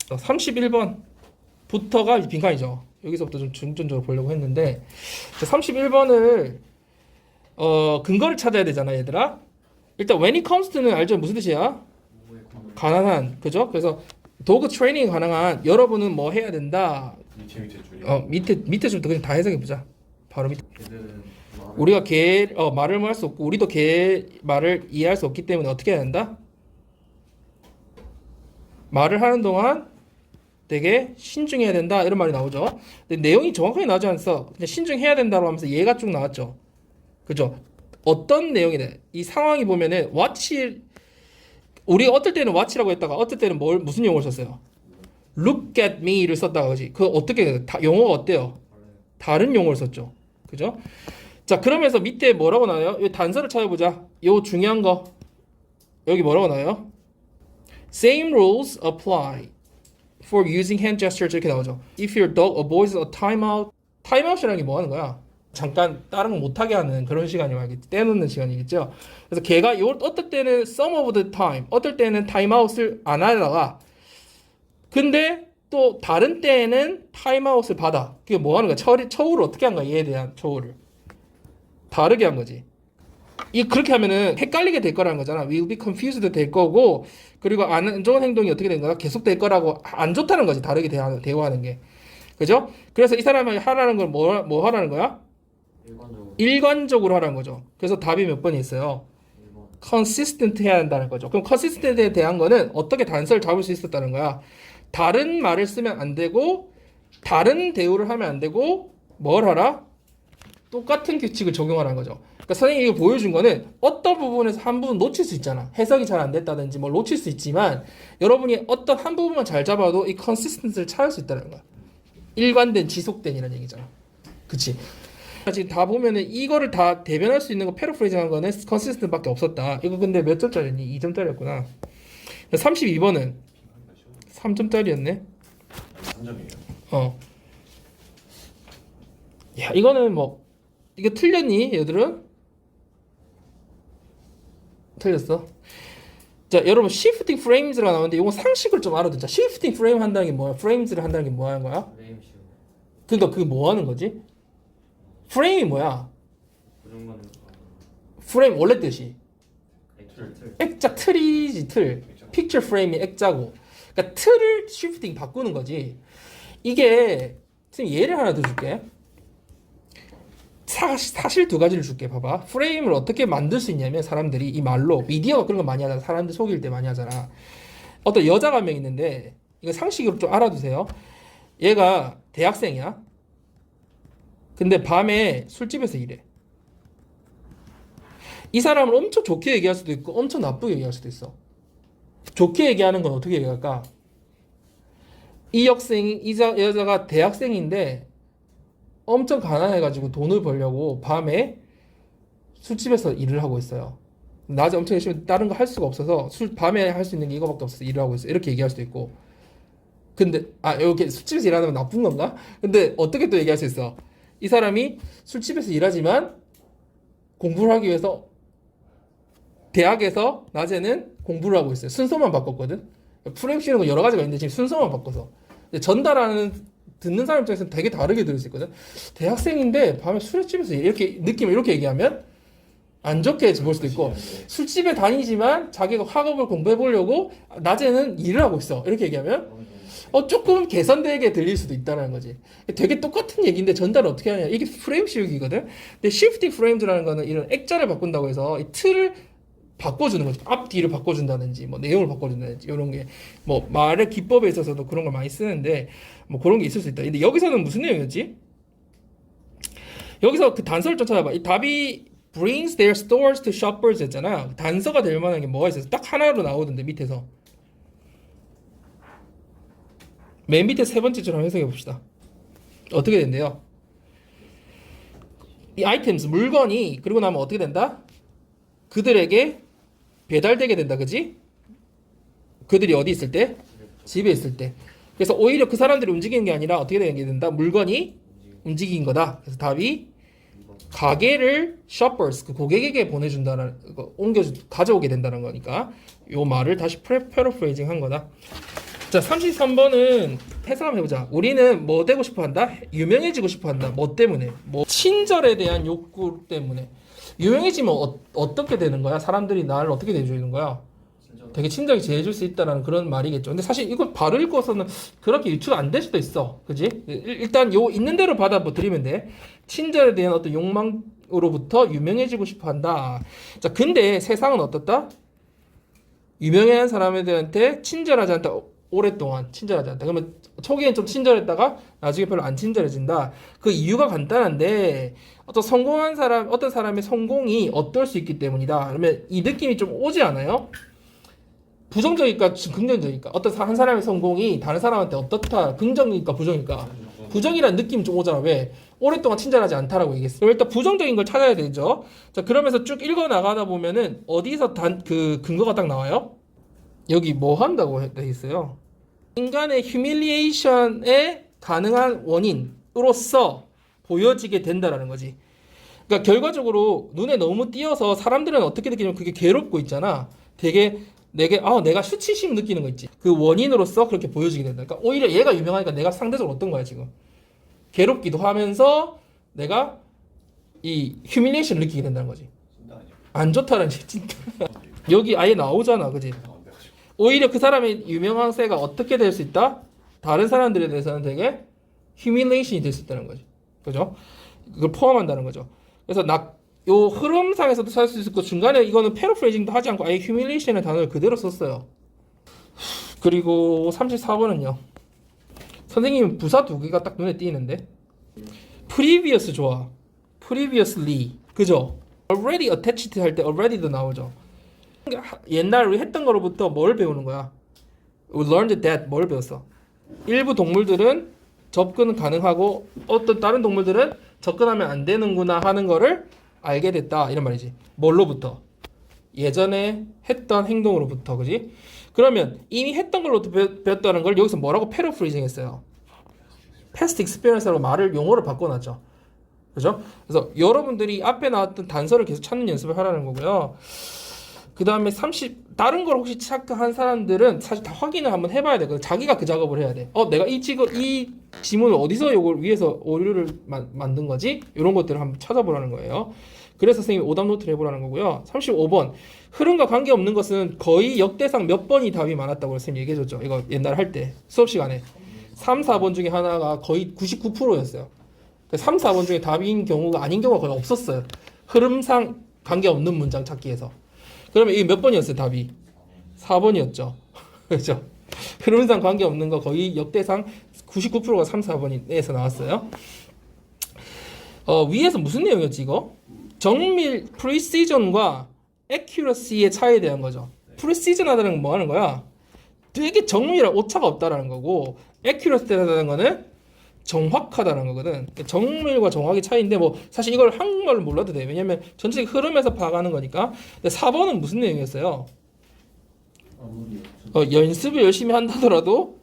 31번부터가 빈칸이죠. 여기서부터 좀 중점적으로 보려고 했는데 31번을 근거를 찾아야 되잖아 얘들아. 일단 when it comes to는 알죠? 무슨 뜻이야? 가능한 그죠? 그래서 도구 트레이닝이 가능한 여러분은 뭐 해야 된다. 밑에 줄도 그냥 다 해석해 보자. 바로 밑에. 우리가 걔 말을 할 수 없고 우리도 걔 말을 이해할 수 없기 때문에 어떻게 해야 된다? 말을 하는 동안 되게 신중해야 된다 이런 말이 나오죠. 근데 내용이 정확하게 나오지 않았어. 그냥 신중해야 된다고 하면서 얘가 쭉 나왔죠. 그죠? 어떤 내용이래? 이 상황이 보면은 watch 우리가 어떨 때는 watch라고 했다가 어떨 때는 무슨 용어를 썼어요? look at me를 썼다가 그지? 그 어떻게 용어가 어때요? 다른 용어를 썼죠. 그죠? 자 그러면서 밑에 뭐라고 나와요? 이 단서를 찾아보자. 요 중요한 거 여기 뭐라고 나와요? Same rules apply for using hand gestures 이렇게 나오죠. If your dog avoids a timeout, timeout이라는 게 뭐 하는 거야? 잠깐 다른 거 못하게 하는 그런 시간이 말겠지. 떼놓는 시간이겠죠. 그래서 걔가 어떨 때는 some of the time, 어떨 때는 timeout을 안 하다가 근데 또 다른 때에는 timeout을 받아. 그게 뭐 하는 거야? 처우를 어떻게 한 거야? 얘에 대한 처우를 다르게 한 거지. 그렇게 하면은 헷갈리게 될 거라는 거잖아. will be confused 될 거고 그리고 안 좋은 행동이 어떻게 된 거야? 계속 될 거라고 안 좋다는 거지. 다르게 대화하는 게. 그죠? 그래서 이 사람이 하라는 걸 뭐 하라는 거야? 일관적으로 하라는 거죠. 그래서 답이 몇 번이 있어요? consistent 해야 한다는 거죠. 그럼 consistent에 대한 거는 어떻게 단서를 잡을 수 있었다는 거야? 다른 말을 쓰면 안 되고 다른 대우를 하면 안 되고 뭘 하라? 똑같은 규칙을 적용하라는 거죠. 그러니까 선생님이 이거 보여준 거는 어떤 부분에서 한 부분 놓칠 수 있잖아. 해석이 잘 안 됐다든지 뭘 놓칠 수 있지만 여러분이 어떤 한 부분만 잘 잡아도 이 consistency를 찾을 수 있다는 거야. 일관된, 지속된이라는 얘기잖아. 그치? 지금 다 보면은 이거를 다 대변할 수 있는 거 패러프레이징한 거는 consistent밖에 없었다. 이거 근데 몇 점짜리니? 2점짜리였구나. 32번은 3점짜리였네. 3점이에요. 야, 이거는 뭐 이거 틀렸니, 얘들은? 틀렸어. 자, 여러분 shifting frames가 나오는데 이거 상식을 좀 알아두자. shifting frame 한다는 게 뭐야? frames를 한다는 게 뭐 하는 거야? 그러니까 그게 뭐 하는 거지? 프레임이 뭐야? 프레임 원래 뜻이 액자 틀이지 틀. 픽처 프레임이 액자고 그러니까 틀을 shifting 바꾸는 거지. 이게 선생님 예를 하나 더 줄게. 사실 두 가지를 줄게. 봐봐. 프레임을 어떻게 만들 수 있냐면 사람들이 이 말로 미디어가 그런 거 많이 하잖아. 사람들 속일 때 많이 하잖아. 어떤 여자가 한 명 있는데 이거 상식으로 좀 알아두세요. 얘가 대학생이야. 근데 밤에 술집에서 일해. 이 사람을 엄청 좋게 얘기할 수도 있고 엄청 나쁘게 얘기할 수도 있어. 좋게 얘기하는 건 어떻게 얘기할까? 이 여자가 대학생인데 엄청 가난해가지고 돈을 벌려고 밤에 술집에서 일을 하고 있어요. 낮에 엄청 열심히 다른 거 할 수가 없어서 밤에 할 수 있는 게 이거밖에 없어서 일을 하고 있어요. 이렇게 얘기할 수도 있고. 근데 이렇게 술집에서 일하는 건 나쁜 건가? 근데 어떻게 또 얘기할 수 있어? 이 사람이 술집에서 일하지만 공부를 하기 위해서 대학에서 낮에는 공부를 하고 있어요. 순서만 바꿨거든. 프레임 씌우는 거 여러 가지가 있는데 지금 순서만 바꿔서 전달하는 듣는 사람 입장에서는 되게 다르게 들을 수 있거든. 대학생인데 밤에 술집에서 이렇게 느낌을 이렇게 얘기하면 안 좋게 볼 수도 있고, 술집에 다니지만 자기가 학업을 공부해 보려고 낮에는 일을 하고 있어 이렇게 얘기하면 조금 개선되게 들릴 수도 있다는 거지. 되게 똑같은 얘기인데 전달을 어떻게 하냐. 이게 프레임 씌우기거든. 근데 shifting frames라는 거는 이런 액자를 바꾼다고 해서 이 틀을 바꿔주는 거지. 앞 뒤를 바꿔준다든지 뭐 내용을 바꿔준다든지 이런 게 뭐 말의 기법에 있어서도 그런 걸 많이 쓰는데 뭐 그런 게 있을 수 있다. 근데 여기서는 무슨 내용이었지? 여기서 그 단서를 좀 찾아봐. 이 답이 brings their stores to shoppers 했잖아. 단서가 될 만한 게 뭐가 있어서 딱 하나로 나오던데 밑에서. 맨 밑에 세 번째처럼 해석해 봅시다. 어떻게 된대요? 이 items 물건이 그리고 나면 어떻게 된다? 그들에게 배달되게 된다. 그지? 그들이 어디 있을 때? 집에 있을 때. 그래서 오히려 그 사람들이 움직이는 게 아니라 어떻게 되게 된다? 물건이 움직인 거다. 그래서 답이 가게를 shoppers 그 고객에게 보내준다는 가져오게 된다는 거니까 요 말을 다시 paraphrasing 한 거다. 자, 33번은 해석 한번 해보자. 우리는 뭐 되고 싶어 한다? 유명해지고 싶어 한다. 뭐 때문에? 뭐 친절에 대한 욕구 때문에. 유명해지면 어떻게 되는 거야? 사람들이 나를 어떻게 대해주는 거야? 되게 친절하게 대해줄 수 있다는 그런 말이겠죠. 근데 사실 이거 바로 읽고서는 그렇게 유추가 안 될 수도 있어. 그지? 일단 요 있는 대로 받아들이면 돼. 친절에 대한 어떤 욕망으로부터 유명해지고 싶어 한다. 자, 근데 세상은 어떻다? 유명한 사람들한테 친절하지 않다. 오랫동안 친절하지 않다. 그러면 초기엔 좀 친절했다가 나중에 별로 안 친절해진다. 그 이유가 간단한데 어떤 성공한 사람, 어떤 사람의 성공이 어떨 수 있기 때문이다. 그러면 이 느낌이 좀 오지 않아요? 부정적일까 긍정적일까? 한 사람의 성공이 다른 사람한테 어떻다? 긍정일까 부정일까? 부정이라는 느낌이 좀 오잖아. 왜? 오랫동안 친절하지 않다라고 얘기했어. 그럼 일단 부정적인 걸 찾아야 되죠. 자, 그러면서 쭉 읽어 나가다 보면은 어디서 그 근거가 딱 나와요? 여기 뭐 한다고 돼 있어요? 인간의 휴밀리에이션에 가능한 원인으로서 보여지게 된다라는 거지. 그러니까 결과적으로 눈에 너무 띄어서 사람들은 어떻게 느끼냐면 그게 괴롭고 있잖아. 되게 내가 수치심 느끼는 거 있지. 그 원인으로서 그렇게 보여지게 된다. 그러니까 오히려 얘가 유명하니까 내가 상대적으로 어떤 거야 지금. 괴롭기도 하면서 내가 이 휴밀리에이션을 느끼게 된다는 거지. 안 좋다는 게 진짜. 여기 아예 나오잖아, 그지? 오히려 그 사람의 유명한세가 어떻게 될 수 있다? 다른 사람들에 대해서는 되게 휴밀레이션이 될 수 있다는 거지. 그죠? 그걸 포함한다는 거죠. 그래서 요 흐름상에서도 찾을 수 있고 중간에 이거는 패러프레이징도 하지 않고 아예 휴밀레이션의 단어를 그대로 썼어요. 그리고 34번은요. 선생님 부사 두 개가 딱 눈에 띄는데 previous 좋아. previously. 그죠? already attached 할 때 already도 나오죠. 옛날 우리 했던 거로부터 뭘 배우는 거야? We learned that 뭘 배웠어? 일부 동물들은 접근 가능하고 어떤 다른 동물들은 접근하면 안 되는구나 하는 거를 알게 됐다 이런 말이지. 뭘로부터? 예전에 했던 행동으로부터. 그지? 그러면 이미 했던 걸로부터 배웠다는 걸 여기서 뭐라고 패러프레이징 했어요? past experience라고 말을 용어를 바꿔놨죠. 그죠? 그래서 여러분들이 앞에 나왔던 단서를 계속 찾는 연습을 하라는 거고요. 그 다음에 다른 걸 혹시 착각한 사람들은 사실 다 확인을 한번 해봐야 돼. 자기가 그 작업을 해야 돼. 내가 이 지문을 어디서 이걸 위해서 오류를 만든 거지? 이런 것들을 한번 찾아보라는 거예요. 그래서 선생님이 오답 노트를 해보라는 거고요. 35번 흐름과 관계없는 것은 거의 역대상 몇 번이 답이 많았다고 선생님이 얘기해줬죠. 이거 옛날에 할 때 수업 시간에 3, 4번 중에 하나가 거의 99%였어요. 3, 4번 중에 답인 경우가 아닌 경우가 거의 없었어요. 흐름상 관계없는 문장 찾기에서. 그러면 이게 몇 번이었어요 답이? 4번이었죠. 그렇죠? 흐름상 관계없는 거 거의 역대상 99%가 3, 4번에서 나왔어요. 위에서 무슨 내용이었지 이거? 정밀 프리시전과 accuracy의 차이에 대한 거죠. 프리시전하다는 건 뭐 하는 거야? 되게 정밀한 오차가 없다라는 거고 accuracy라는 거는 정확하다는 거거든. 정밀과 정확의 차이인데 뭐 사실 이걸 한국말로 몰라도 돼. 왜냐면 전체 흐름에서 파악하는 거니까. 근데 4번은 무슨 내용이었어요? 연습을 열심히 한다더라도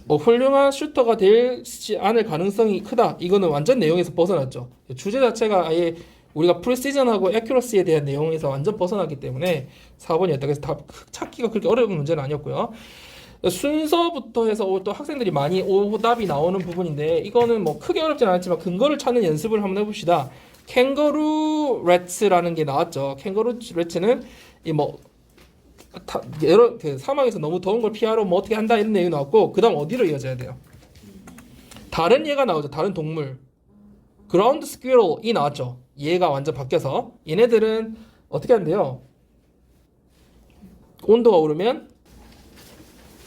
훌륭한 슈터가 되지 않을 가능성이 크다. 이거는 완전 내용에서 벗어났죠. 주제 자체가 아예 우리가 프리시전하고 애큐러시에 대한 내용에서 완전 벗어났기 때문에 4번이었다. 그래서 답 찾기가 그렇게 어려운 문제는 아니었고요. 순서부터 해서 또 학생들이 많이 오답이 나오는 부분인데 이거는 뭐 크게 어렵진 않았지만 근거를 찾는 연습을 한번 해봅시다. 캥거루 렛츠라는 게 나왔죠. 캥거루 렛츠는 이뭐 여러 그 사막에서 너무 더운 걸 피하러 뭐 어떻게 한다 이런 내용이 나왔고 그다음 어디로 이어져야 돼요? 다른 얘가 나오죠. 다른 동물. 그라운드 스퀴럴이 나왔죠. 얘가 완전 바뀌어서 얘네들은 어떻게 한대요? 온도가 오르면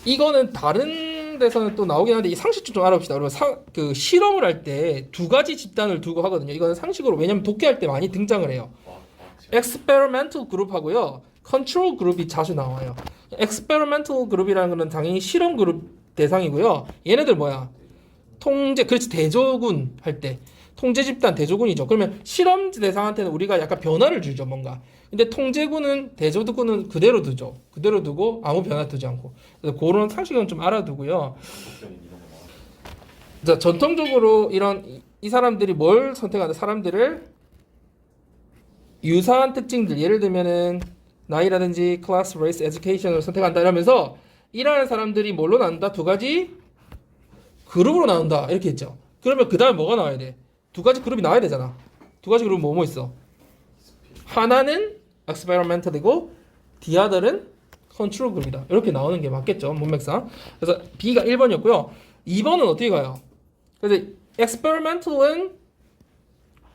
이거는 다른 데서는 또 나오긴 하는데 이 상식 좀 알아봅시다. 그러면 그 실험을 할 때 두 가지 집단을 두고 하거든요. 이거는 상식으로 왜냐면 독해할 때 많이 등장을 해요. experimental 그룹하고요. 컨트롤 그룹이 자주 나와요. experimental 그룹이라는 거는 당연히 실험 그룹 대상이고요. 얘네들 뭐야? 통제, 그렇지 대조군 할 때 통제 집단 대조군이죠. 그러면 실험 대상한테는 우리가 약간 변화를 주죠, 뭔가. 근데 통제군은 대조군은 그대로 두죠. 그대로 두고 아무 변화 두지 않고. 그래서 그런 상식은 좀 알아두고요. 자, 전통적으로 이 사람들이 뭘 선택하는 사람들을 유사한 특징들 예를 들면은 나이라든지 클래스, 레이스, 에듀케이션을 선택한다 이러면서 일하는 사람들이 뭘로 나눈다? 두 가지 그룹으로 나눈다 이렇게 했죠. 그러면 그 다음에 뭐가 나와야 돼? 두 가지 그룹이 나와야 되잖아. 두 가지 그룹은 뭐 있어? 하나는 experimental이고 the other는 control 그룹이다. 이렇게 나오는 게 맞겠죠. 문맥상. 그래서 B가 1번이었고요. 2번은 어떻게 가요? 그래서 experimental은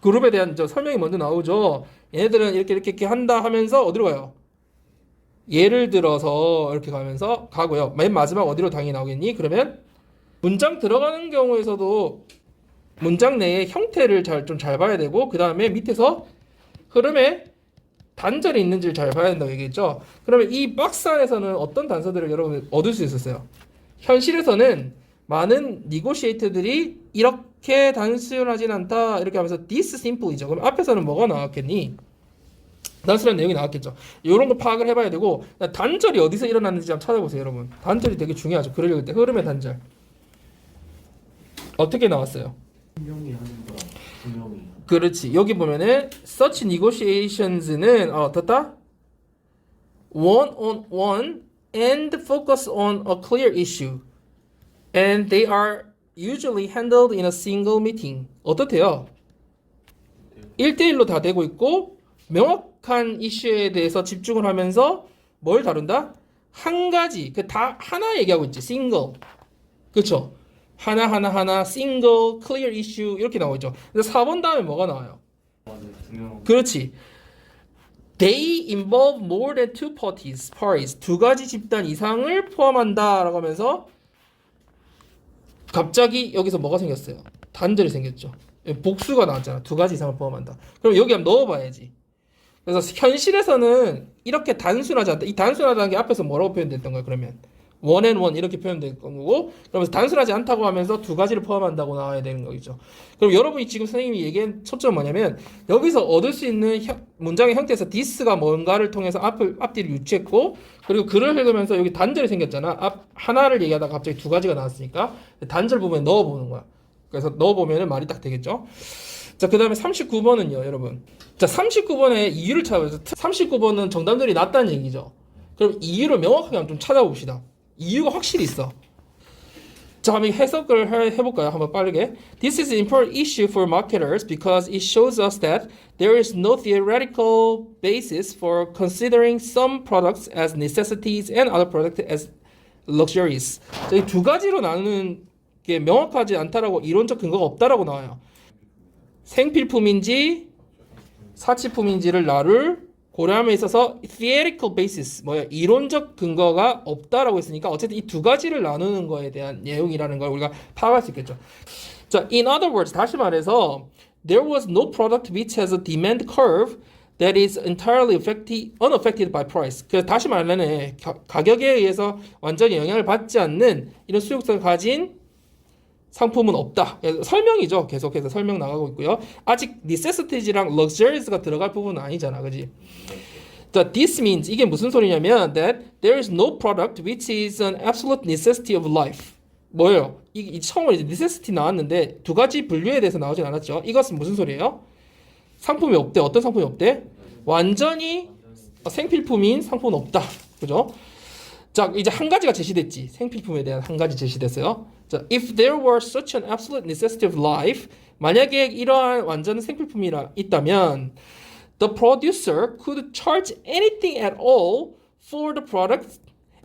그룹에 대한 설명이 먼저 나오죠. 얘네들은 이렇게 한다 하면서 어디로 가요? 예를 들어서 이렇게 가면서 가고요. 맨 마지막 어디로 당연히 나오겠니? 그러면 문장 들어가는 경우에서도 문장 내의 형태를 좀 잘 봐야 되고 그 다음에 밑에서 흐름에 단절이 있는지를 잘 봐야 된다고 얘기했죠. 그러면 이 박스 안에서는 어떤 단서들을 여러분 얻을 수 있었어요? 현실에서는 많은 니고시에이터들이 이렇게 단순하진 않다 이렇게 하면서 this simple이죠. 그럼 앞에서는 뭐가 나왔겠니? 단순한 내용이 나왔겠죠. 이런 거 파악을 해봐야 되고 단절이 어디서 일어났는지 한번 찾아보세요, 여러분. 단절이 되게 중요하죠. 글을 읽을 때 흐름의 단절 어떻게 나왔어요? 분명히 하는 거랑 분명히 그렇지. 여기 보면은 such negotiations는 어떻다? one on one and focus on a clear issue, and they are usually handled in a single meeting. 어떻대요? 1대1로 다 되고 있고 명확한 이슈에 대해서 집중을 하면서 뭘 다룬다? 한 가지 그 다 하나 얘기하고 있지. single. 그렇죠? 하나 single clear issue 이렇게 나오죠. 근데 4번 다음에 뭐가 나와요? 분명 그렇지. They involve more than two parties. 두 가지 집단 이상을 포함한다라고 하면서 갑자기 여기서 뭐가 생겼어요? 단절이 생겼죠. 복수가 나왔잖아. 두 가지 이상을 포함한다. 그럼 여기 한번 넣어봐야지. 그래서 현실에서는 이렇게 단순하지 않다. 이 단순하다는 게 앞에서 뭐라고 표현됐던 거예요? 그러면 one and one 이렇게 표현된 거고, 그러면서 단순하지 않다고 하면서 두 가지를 포함한다고 나와야 되는 거겠죠. 그럼 여러분이 지금 선생님이 얘기한 초점은 뭐냐면 여기서 얻을 수 있는 문장의 형태에서 this가 뭔가를 통해서 앞뒤를 유추했고, 그리고 글을 읽으면서 여기 단절이 생겼잖아. 하나를 얘기하다가 갑자기 두 가지가 나왔으니까 단절 부분에 넣어보는 거야. 그래서 넣어보면 말이 딱 되겠죠. 자, 그 다음에 39번은요, 여러분. 자, 39번에 이유를 찾아보세요. 39번은 정답률이 낮다는 얘기죠. 그럼 이유를 명확하게 한번 좀 찾아봅시다. 이유가 확실히 있어. 자, 한번 해석을 해볼까요? 한번 빠르게. This is an important issue for marketers because it shows us that there is no theoretical basis for considering some products as necessities and other products as luxuries. 자, 이 두 가지로 나누는 게 명확하지 않다라고 이론적 근거가 없다라고 나와요. 생필품인지 사치품인지를 나를 고려함에 있어서 theoretical basis 뭐야 이론적 근거가 없다라고 했으니까 어쨌든 이 두 가지를 나누는 거에 대한 내용이라는 걸 우리가 파악할 수 있겠죠. 자, in other words 다시 말해서 there was no product which has a demand curve that is entirely unaffected by price. 그래서 다시 말하면 가격에 의해서 완전히 영향을 받지 않는 이런 수요성을 가진 상품은 없다. 설명이죠. 계속해서 설명 나가고 있고요. 아직 necessities랑 luxurious가 들어갈 부분은 아니잖아. 그지? 자, this means 이게 무슨 소리냐면 that there is no product which is an absolute necessity of life. 뭐예요? 이 처음에 이제 necessity 나왔는데 두 가지 분류에 대해서 나오진 않았죠. 이것은 무슨 소리예요? 상품이 없대. 어떤 상품이 없대? 완전히 생필품인 상품은 없다. 그죠? 자, 이제 한 가지가 제시됐지. 생필품에 대한 한 가지 제시됐어요. 자, if there were such an absolute necessity of life, 만약에 이러한 완전 생필품이라 있다면, the producer could charge anything at all for the product,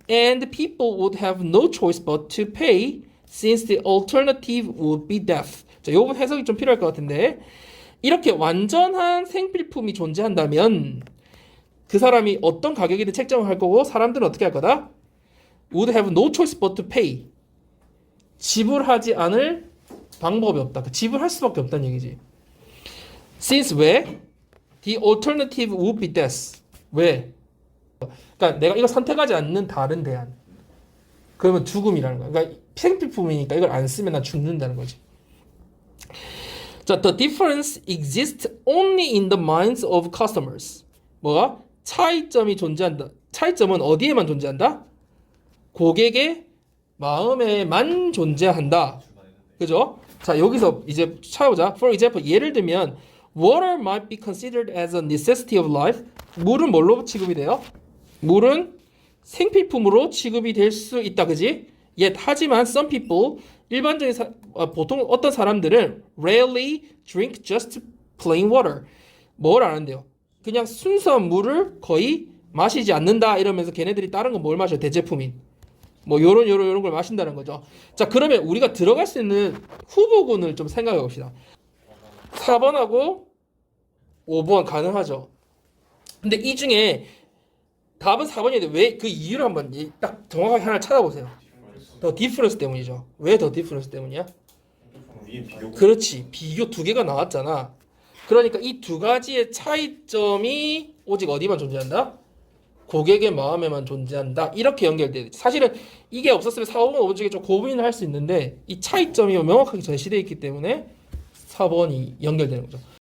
and people would have no choice but to pay, since the alternative would be death. 자, 이 부분 해석이 좀 필요할 것 같은데, 이렇게 완전한 생필품이 존재한다면, 그 사람이 어떤 가격이든 책정을 할 거고, 사람들은 어떻게 할 거다? would have no choice but to pay. 지불하지 않을 방법이 없다. 지불할 수밖에 없다는 얘기지. Since 왜? The alternative would be death. 왜? 그러니까 내가 이거 선택하지 않는 다른 대안. 그러면 죽음이라는 거야. 그러니까 생필품이니까 이걸 안 쓰면 난 죽는다는 거지. 자, the difference exists only in the minds of customers. 뭐가? 차이점이 존재한다. 차이점은 어디에만 존재한다? 고객의 마음에만 존재한다. 그죠? 자, 여기서 이제 찾아보자. For example, 예를 들면 water might be considered as a necessity of life. 물은 뭘로 취급이 돼요? 물은 생필품으로 취급이 될 수 있다. 그지? Yet, 하지만 some people, 일반적인 보통 어떤 사람들은 rarely drink just plain water. 뭘 안 한대요? 그냥 순수한 물을 거의 마시지 않는다 이러면서 걔네들이 다른 건 뭘 마셔? 대제품인. 뭐 요런 걸 마신다는 거죠. 자, 그러면 우리가 들어갈 수 있는 후보군을 좀 생각해 봅시다. 4번하고 5번 가능하죠. 근데 이 중에 답은 4번인데 왜 그 이유를 한번 딱 정확하게 하나 찾아보세요. 더 디퍼런스 때문이죠. 왜 더 디퍼런스 때문이야? 그렇지. 비교 두 개가 나왔잖아. 그러니까 이 두 가지의 차이점이 오직 어디만 존재한다? 고객의 마음에만 존재한다. 이렇게 연결돼. 사실은 이게 없었으면 4번, 5번 중에 좀 고민을 할 수 있는데 이 차이점이 명확하게 제시되어 있기 때문에 4번이 연결되는 거죠.